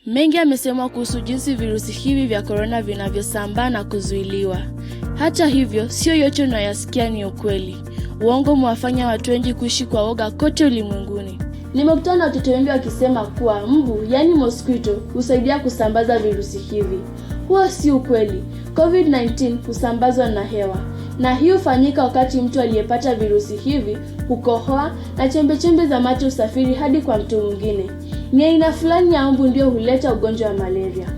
Mengi yamesemwa kuhusu jinsi virusi hivi vya corona vinavyosambaa na kuzuiliwa. Hata hivyo, sio yote unayasikia ni ukweli. Uongo mwafanya watu wengi kuishi kwa woga kote ulimwenguni. Nimekutana na watoto wengi wakisema kuwa mbu, yani mosquito, husaidia kusambaza virusi hivi. Huo si ukweli. COVID-19 husambazwa na hewa. Na hiyo hufanyika wakati mtu aliyepata virusi hivi hukohoa na chembe-chembe za mate usafiri hadi kwa mtu mwingine. Ni aina fulani ya mbu ndio huleta ugonjwa wa malaria.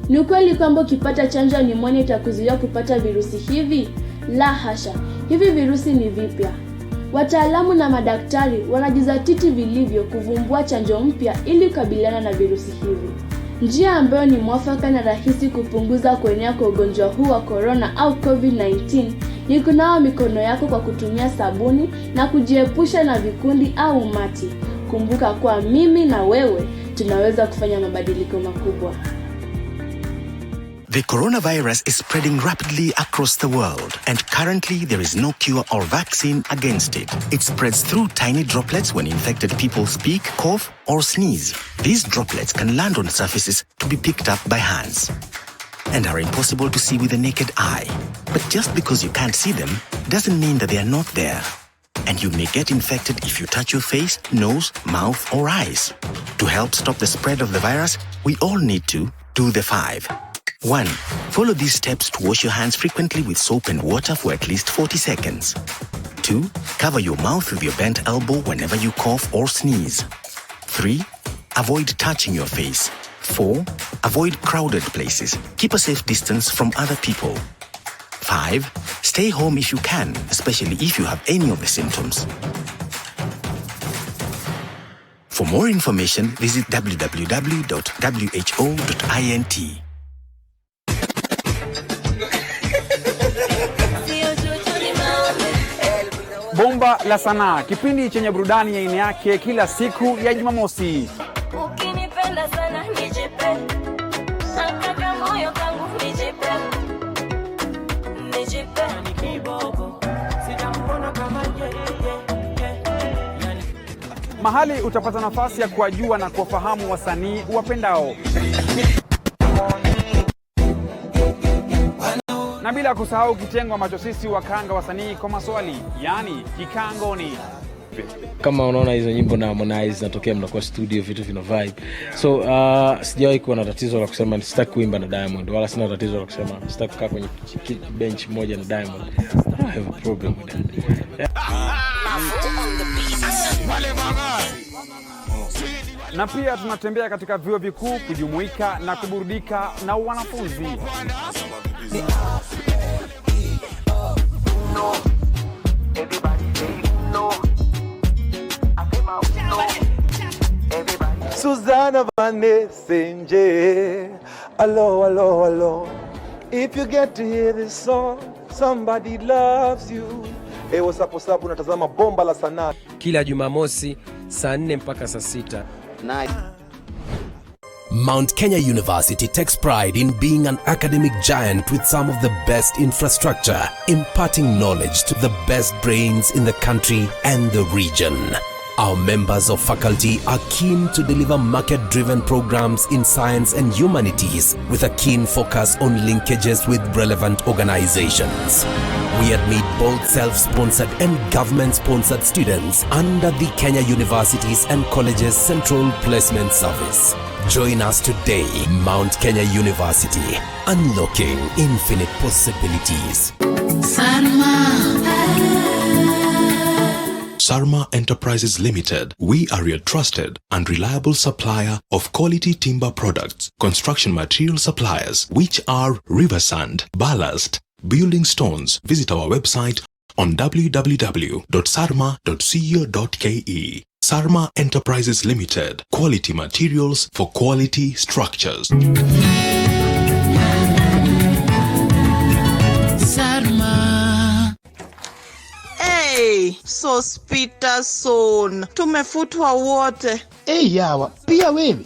Ni ukweli kwamba ukipata chanjo ya pneumonia itakuzuia kupata virusi hivi? La hasha. Hivi virusi ni vipya. Wataalamu na madaktari wanajizatiti vilivyo kuvumbua chanjo mpya ili kukabiliana na virusi hivi. Njia ambayo ni mwafaka na rahisi kupunguza kuenea kwa ugonjwa huu wa corona au COVID-19 ni kunawa mikono yako kwa kutumia sabuni na kujiepusha na vikundi au umati. Kumbuka kwa mimi na wewe tunaweza kufanya mabadiliko makubwa. The coronavirus is spreading rapidly across the world, and currently there is no cure or vaccine against it. It spreads through tiny droplets when infected people speak, cough, or sneeze. These droplets can land on surfaces to be picked up by hands. and are impossible to see with the naked eye. But just because you can't see them doesn't mean that they are not there. And you may get infected if you touch your face, nose, mouth, or eyes. To help stop the spread of the virus, we all need to do the 5. 1. Follow these steps to wash your hands frequently with soap and water for at least 40 seconds. 2. Cover your mouth with your bent elbow whenever you cough or sneeze. 3. Avoid touching your face. 4. Avoid crowded places. Keep a safe distance from other people. 5. Stay home if you can, especially if you have any of the symptoms. For more information, visit www.who.int. Bomba la Sanaa, kipindi chenye burudani ya aina yake kila siku ya Jumamosi. Ukinipenda sana nijipe, nataka moyo kangu nijipe, nijipe ni kiboko, sijamuona kama yeye. Mahali utapata nafasi ya kuwajua na kuwafahamu wasanii wapendao. Na bila kusahau kitengo ambacho sisi wakanga wasanii kwa maswali, yani kikangoni. Kama unaona hizo nyimbo na Harmonize zinatokea mnakuwa studio, vitu vina vibe. So sijawahi kuwa na tatizo la kusema sitaki kuimba na Diamond, wala sina tatizo la kusema sitaki kukaa kwenye bench moja na Diamond. I don't have a problem with that. Yeah. Na pia tunatembea katika vyuo vikuu kujumuika na kuburudika na wanafunzi. Susanna Vanesenge, hello, hello, hello. If you get to hear this song, somebody loves you. What's up, unatazama Bomba la Sanaa. Kila Jumamosi, saa 4 mpaka saa 6. Nice. Mount Kenya University takes pride in being an academic giant with some of the best infrastructure, imparting knowledge to the best brains in the country and the region. Our members of faculty are keen to deliver market-driven programs in science and humanities with a keen focus on linkages with relevant organizations. We admit both self-sponsored and government-sponsored students under the Kenya Universities and Colleges Central Placement Service. Join us today, Mount Kenya University, unlocking infinite possibilities. Sarma Enterprises Limited. We are your trusted and reliable supplier of quality timber products, construction material suppliers, which are river sand, ballast, building stones. Visit our website on www.sarma.co.ke. Sarma Enterprises Limited. Quality materials for quality structures. Sarma. Hey, Sospitason. Tumefutwa wote. Yawa, pia wewe.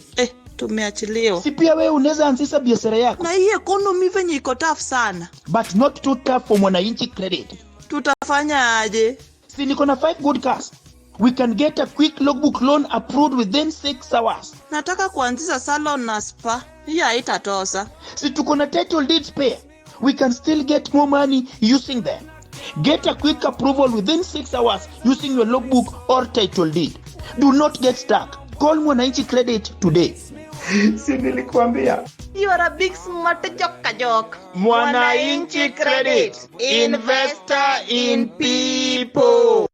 Tumeachiliwa. Si pia wewe unaweza anzisha biashara yako. Na hii economy venye iko tough sana. But not too tough for Mwananchi Credit. Tutafanya aje? Si niko na 5 good cars. We can get a quick logbook loan approved within 6 hours. Nataka kuanzisha salon na spa. Hii haitatosa. Si tuko na title deed spare. We can still get more money using them. Get a quick approval within 6 hours using your logbook or title deed. Do not get stuck. Call Mwananchi Credit today. Si nilikuambia. You are a big smart joke. Mwananchi Credit. Investor in people.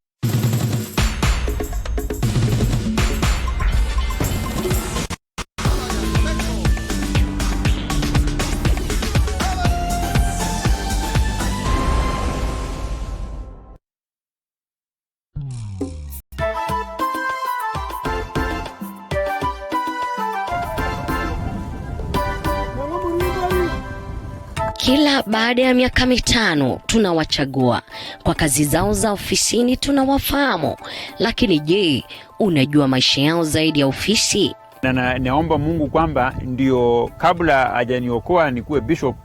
Kila baada ya miaka 5 tunawachagua. Kwa kazi zao za ofisini tunawafahamu. Lakini je, unajua maisha yao zaidi ya ofisi? Na naomba Mungu kwamba ndio kabla hajaniokoa nikuwe bishop,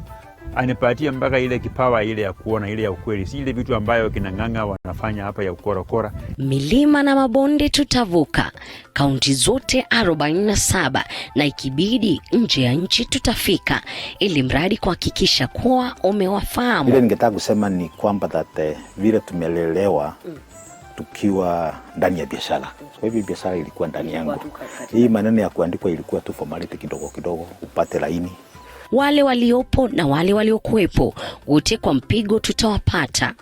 anipatie mpaka ile kipawa ile ya kuona ile ya ukweli, si ile vitu ambayo kinang'anga wanafanya hapa ya ukorokora. Milima na mabonde tutavuka, kaunti zote 47 na ikibidi nje ya nchi tutafika, ili mradi kuhakikisha kuwa umewafahamu. Ile ningetaka kusema ni kwamba that vile tumelelewa tukiwa ndani ya biashara. Kwa hivyo biashara ilikuwa ndani yangu. Hii maneno ya kuandikwa ilikuwa tu formality kidogo kidogo upate laini. Wale waliopo na wale waliokuwepo wote kwa mpigo tutawapata.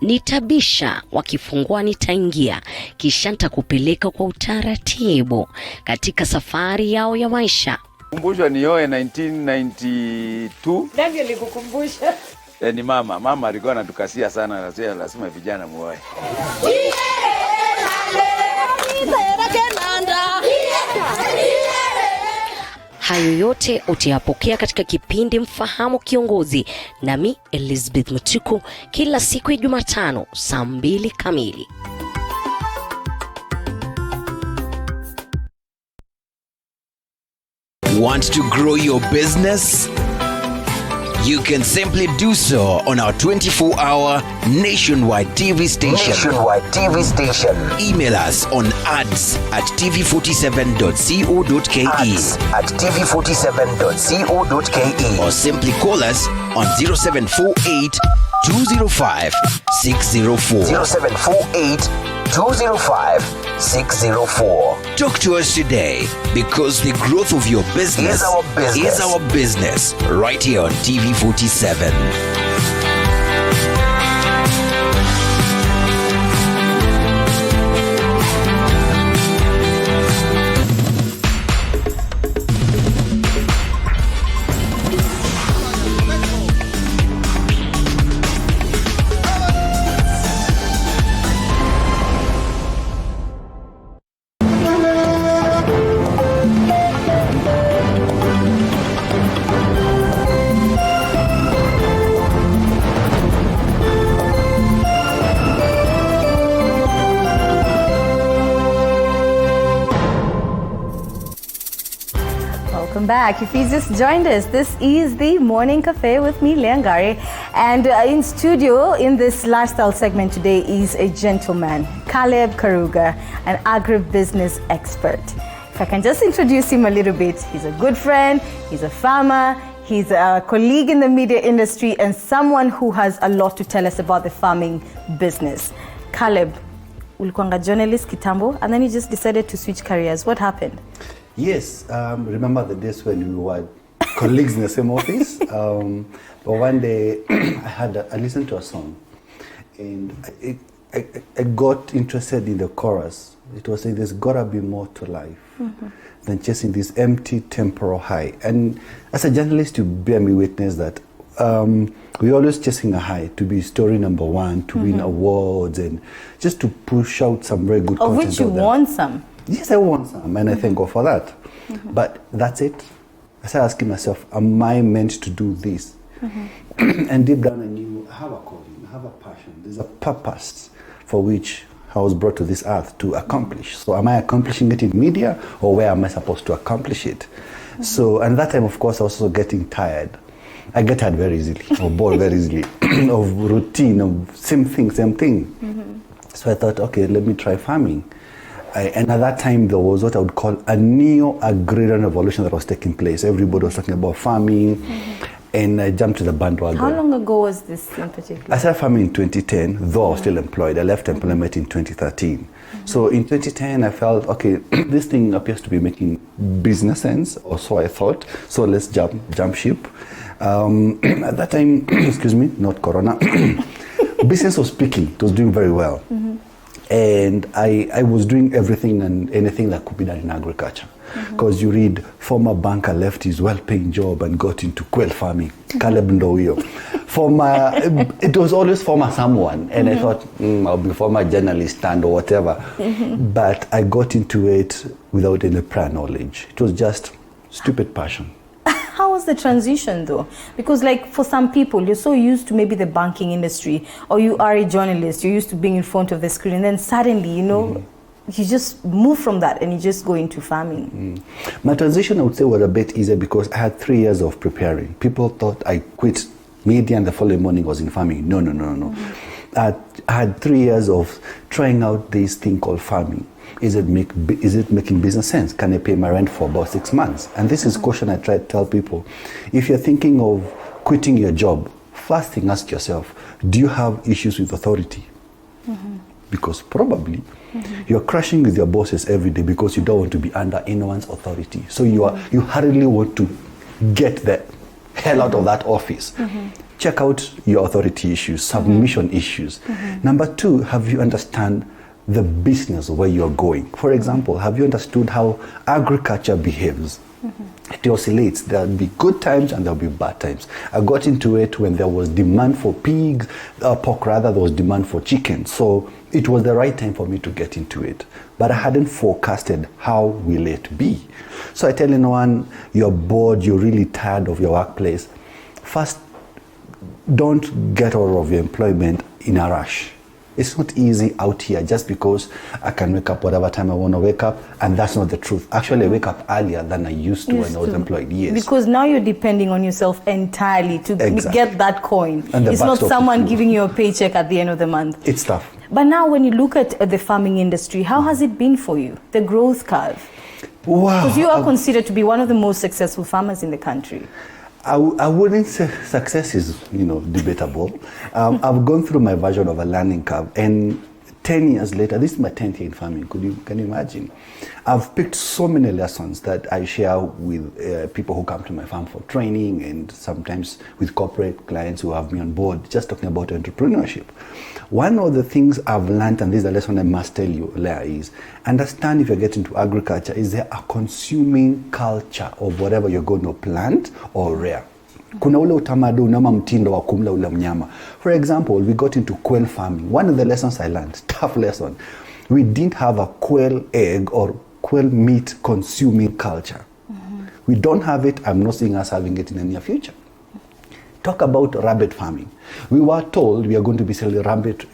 Nitabisha, wakifungua nitaingia, kisha nitakupeleka kwa utaratibu katika safari yao ya maisha. Kumbusha nioe 1992. Nani alikukumbusha? Ni mama alikuwa anatukasia sana, lazima vijana muoe. Hayo yote utayapokea katika kipindi Mfahamu Kiongozi, nami Elizabeth Mutuku, kila siku ya Jumatano saa 2 kamili. Want to grow your business? You can simply do so on our 24-hour nationwide TV station. Email us on ads@tv47.co.ke. Or simply call us on 0748 205 604. 0748 205 604. Talk to us today, because the growth of your business is our business. Right here on TV47. Welcome back. If you just joined us, this is the Morning Cafe with me, Leangari. And in studio in this lifestyle segment today is a gentleman, Caleb Karuga, an agribusiness expert. If I can just introduce him a little bit, he's a good friend, he's a farmer, he's a colleague in the media industry, and someone who has a lot to tell us about the farming business. Caleb, ulikuanga journalist kitambo, and then you just decided to switch careers. What happened? Yes, remember the days when we were colleagues in the same office? But one day I listened to a song, and I got interested in the chorus. It was saying there's gotta be more to life than chasing this empty temporal high. And as a journalist, you bear me witness that we're always chasing a high, to be story number one, to win awards, and just to push out some very good content. Of which you won some. Yes, I won some, and I thank God for that. But that's it. I started asking myself, am I meant to do this? And deep down I knew I have a calling, I have a passion. There's a purpose for which I was brought to this earth to accomplish. So am I accomplishing it in media, or where am I supposed to accomplish it? So, and that time, of course, I was also getting tired. I get tired very easily, or bored very easily, of routine, of same thing. So I thought, okay, let me try farming. And at that time, there was what I would call a neo-agrarian revolution that was taking place. Everybody was talking about farming, and I jumped to the bandwagon. How long ago was this in particular? I started farming in 2010, though I was still employed. I left employment in 2013. So in 2010, I felt, okay, this thing appears to be making business sense, or so I thought. So let's jump ship. At that time, excuse me, not Corona, business was peaking. It was doing very well. And I was doing everything and anything that could be done in agriculture. Because you read, former banker left his well-paying job and got into quail farming. Caleb Ndoyo. It was always former someone. And I thought, I'll be former journalist and or whatever. But I got into it without any prior knowledge. It was just stupid passion. How was the transition though? Because like for some people, you're so used to maybe the banking industry, or you are a journalist, you're used to being in front of the screen, and then suddenly, you just move from that and you just go into farming? My transition, I would say, was a bit easier because I had 3 years of preparing. People thought I quit media and the following morning was in farming. No. I had 3 years of trying out this thing called farming. Is it making business sense? Can I pay my rent for about 6 months? And this is a question I try to tell people. If you're thinking of quitting your job, first thing, ask yourself, do you have issues with authority? Because probably you're crashing with your bosses every day because you don't want to be under anyone's authority. So you hurriedly want to get the hell out of that office. Check out your authority issues, submission issues. Number 2, have you understand the business where you're going? For example, have you understood how agriculture behaves? It oscillates. There'll be good times and there'll be bad times. I got into it when there was demand for pork rather, there was demand for chicken. So it was the right time for me to get into it. But I hadn't forecasted how will it be. So I tell anyone, you're bored, you're really tired of your workplace. First, don't get out of your employment in a rush. It's not easy out here just because I can wake up whatever time I want to wake up, and that's not the truth. Actually, I wake up earlier than I used to when I was employed. Yes. Because now you're depending on yourself entirely to get that coin. And it's not someone giving you a paycheck at the end of the month. It's tough. But now when you look at the farming industry, how has it been for you? The growth curve? Wow. Because you are considered to be one of the most successful farmers in the country. I wouldn't say success is, debatable. I've gone through my version of a learning curve, and 10 years later, this is my 10th year in farming. Can you imagine? I've picked so many lessons that I share with people who come to my farm for training, and sometimes with corporate clients who have me on board, just talking about entrepreneurship. One of the things I've learned, and this is a lesson I must tell you, Leah, is understand if you get into agriculture, is there a consuming culture of whatever you're going to plant or rear? Kuna ule utamaduni ama mtindo wa kumla ule mnyama. For example, we got into quail farming. One of the lessons I learned, tough lesson, we didn't have a quail egg or quail meat consuming culture. We don't have it. I'm not seeing us having it in the near future. Talk about rabbit farming. We were told we are going to be selling rabbit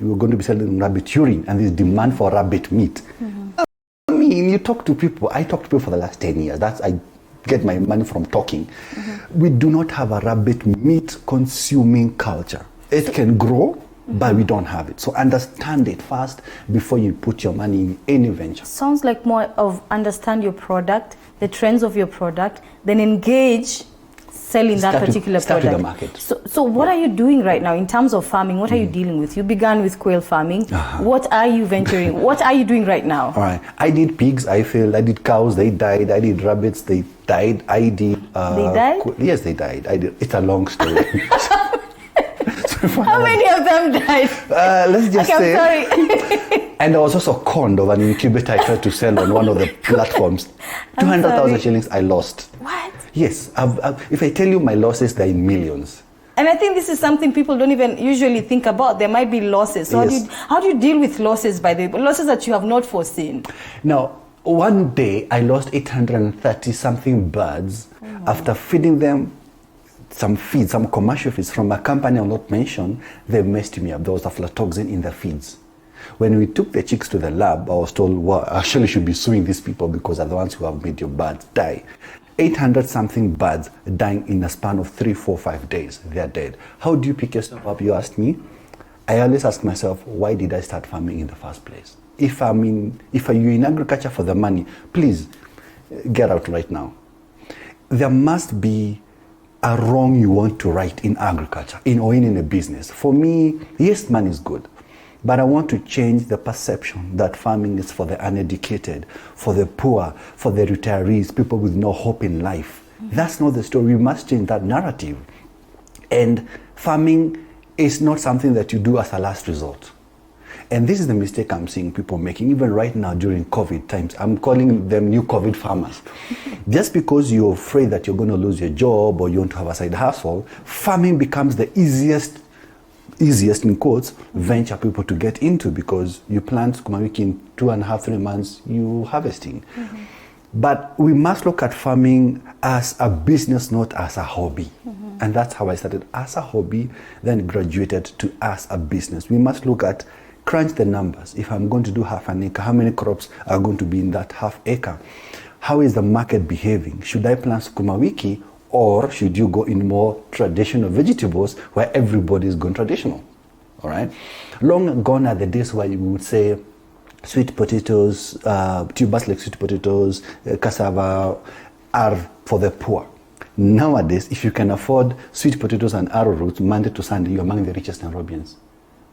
urine, and there's demand for rabbit meat. I mean, I talk to people for the last 10 years. I get my money from talking. We do not have a rabbit meat consuming culture. It can grow, but we don't have it. So understand it first before you put your money in any venture. Sounds like more of understand your product, the trends of your product, then engage selling that particular start product. with the market. So what are you doing right now in terms of farming? What are you dealing with? You began with quail farming. What are you venturing? What are you doing right now? All right. I did pigs. I failed. I did cows. They died. I did rabbits. They died. I did. They died? Yes, they died. I did. It's a long story. How many of them died? Let's just say. I'm sorry. And I was also conned of an incubator I tried to sell on one of the platforms. 200,000 shillings I lost. What? Yes. If I tell you my losses, they're in millions. And I think this is something people don't even usually think about. There might be losses. So Yes. how do you deal with losses, by the way? Losses that you have not foreseen? Now, one day I lost 830 something birds after feeding them some feeds, some commercial feeds from a company I'll not mention. They messed me up. There was aflatoxin in the feeds. When we took the chicks to the lab, I was told, well, I actually should be suing these people because they're the ones who have made your birds die. 800 something birds dying in a span of 3, 4, 5 days. They're dead. How do you pick yourself up, you asked me? I always ask myself, why did I start farming in the first place? If you're in agriculture for the money, please get out right now. There must be a wrong you want to right in agriculture, or in a business. For me, yes, money is good. But I want to change the perception that farming is for the uneducated, for the poor, for the retirees, people with no hope in life. That's not the story. We must change that narrative. And farming is not something that you do as a last resort. And this is the mistake I'm seeing people making, even right now during COVID times. I'm calling them new COVID farmers. Just because you're afraid that you're going to lose your job or you want to have a side hustle, farming becomes the easiest in quotes, venture people to get into, because you plant sukuma wiki in 2.5, 3 months, you harvesting. But we must look at farming as a business, not as a hobby. And that's how I started, as a hobby, then graduated to as a business. We must look at crunch the numbers. If I'm going to do half an acre, how many crops are going to be in that half acre? How is the market behaving? Should I plant sukuma wiki, or should you go in more traditional vegetables where everybody is going traditional? All right. Long gone are the days where you would say sweet potatoes, tubers like sweet potatoes, cassava are for the poor. Nowadays, if you can afford sweet potatoes and arrowroots Monday to Sunday, you're among the richest Nairobians.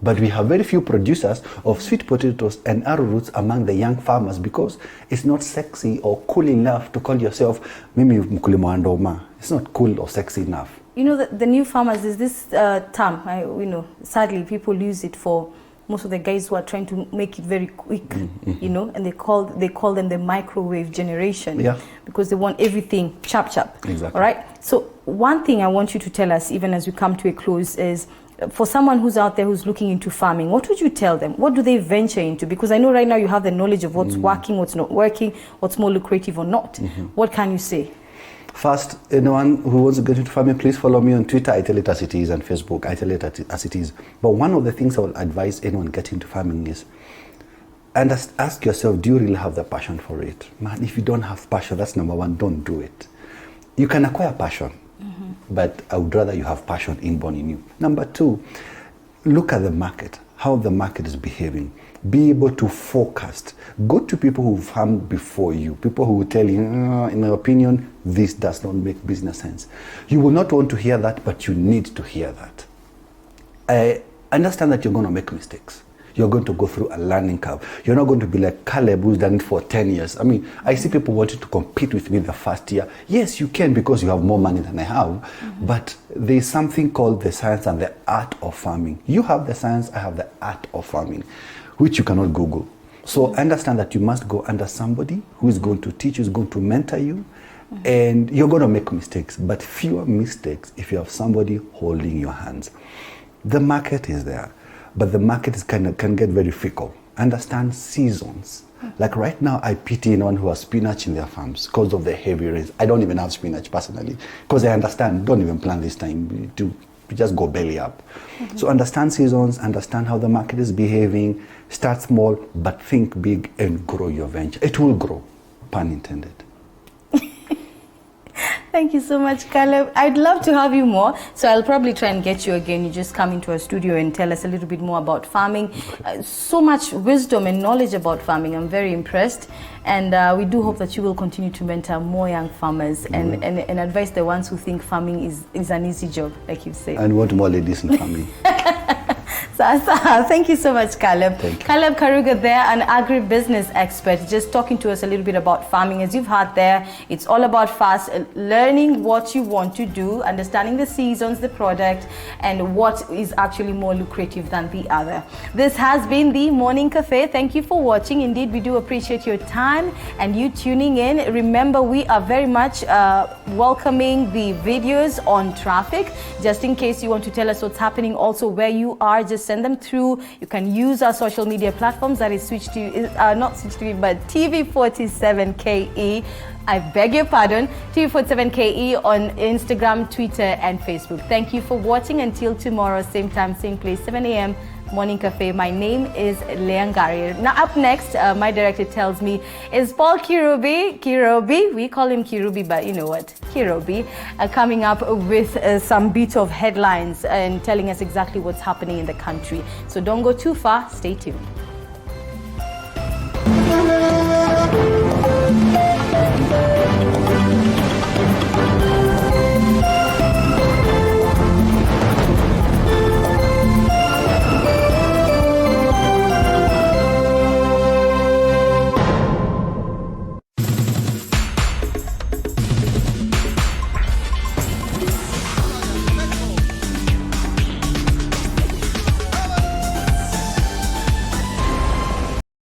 But we have very few producers of sweet potatoes and arrowroots among the young farmers because it's not sexy or cool enough to call yourself Mimi Mkulima wa Ndoma. It's not cool or sexy enough. You know, the new farmers, is this term, sadly people use it for most of the guys who are trying to make it very quick, and they call them the microwave generation, because they want everything chap. Exactly. All right. So one thing I want you to tell us, even as we come to a close, is for someone who's out there who's looking into farming, what would you tell them? What do they venture into? Because I know right now you have the knowledge of what's working, what's not working, what's more lucrative or not. What can you say? First, anyone who wants to get into farming, please follow me on Twitter. I tell it as it is, and Facebook. I tell it as it is. But one of the things I will advise anyone getting into farming is, and ask yourself, do you really have the passion for it? Man, if you don't have passion, that's number one, don't do it. You can acquire passion, but I would rather you have passion inborn in you. Number two, look at the market, how the market is behaving. Be able to forecast. Go to people who've farmed before you, people who will tell you, in my opinion, this does not make business sense. You will not want to hear that, but you need to hear that. I understand that you're going to make mistakes. You're going to go through a learning curve. You're not going to be like Caleb, who's done it for 10 years. I mean, I see people wanting to compete with me the first year. Yes, you can, because you have more money than I have. But there's something called the science and the art of farming. You have the science, I have the art of farming, which you cannot Google. So understand that you must go under somebody who is going to teach you, is going to mentor you, and you're going to make mistakes, but fewer mistakes if you have somebody holding your hands. The market is there, but the market can get very fickle. Understand seasons. Like right now, I pity anyone who has spinach in their farms because of the heavy rains. I don't even have spinach personally, because I understand, don't even plant this time, to just go belly up. So understand seasons, understand how the market is behaving, start small, but think big and grow your venture. It will grow, pun intended. Thank you so much, Caleb. I'd love to have you more, so I'll probably try and get you again. You just come into our studio and tell us a little bit more about farming. So much wisdom and knowledge about farming. I'm very impressed. And we do hope that you will continue to mentor more young farmers and advise the ones who think farming is an easy job, like you say. And want more ladies in farming. Thank you so much, Caleb. Thank you. Caleb Karuga there, an agribusiness expert, just talking to us a little bit about farming. As you've heard there, it's all about fast learning what you want to do, understanding the seasons, the product, and what is actually more lucrative than the other. This has been the Morning Cafe. Thank you for watching. Indeed, we do appreciate your time and you tuning in. Remember, we are very much welcoming the videos on traffic, just in case you want to tell us what's happening, also where you are. Just send them through. You can use our social media platforms, that is Switch TV, not Switch TV, but TV47KE. I beg your pardon, TV47KE on Instagram, Twitter, and Facebook. Thank you for watching. Until tomorrow, same time, same place, 7 a.m. Morning Cafe. My name is Leangari. Now up next, my director tells me, is Paul Kirubi, we call him Kirubi, but you know what, Kirubi, coming up with some bit of headlines and telling us exactly what's happening in the country. So don't go too far, stay tuned.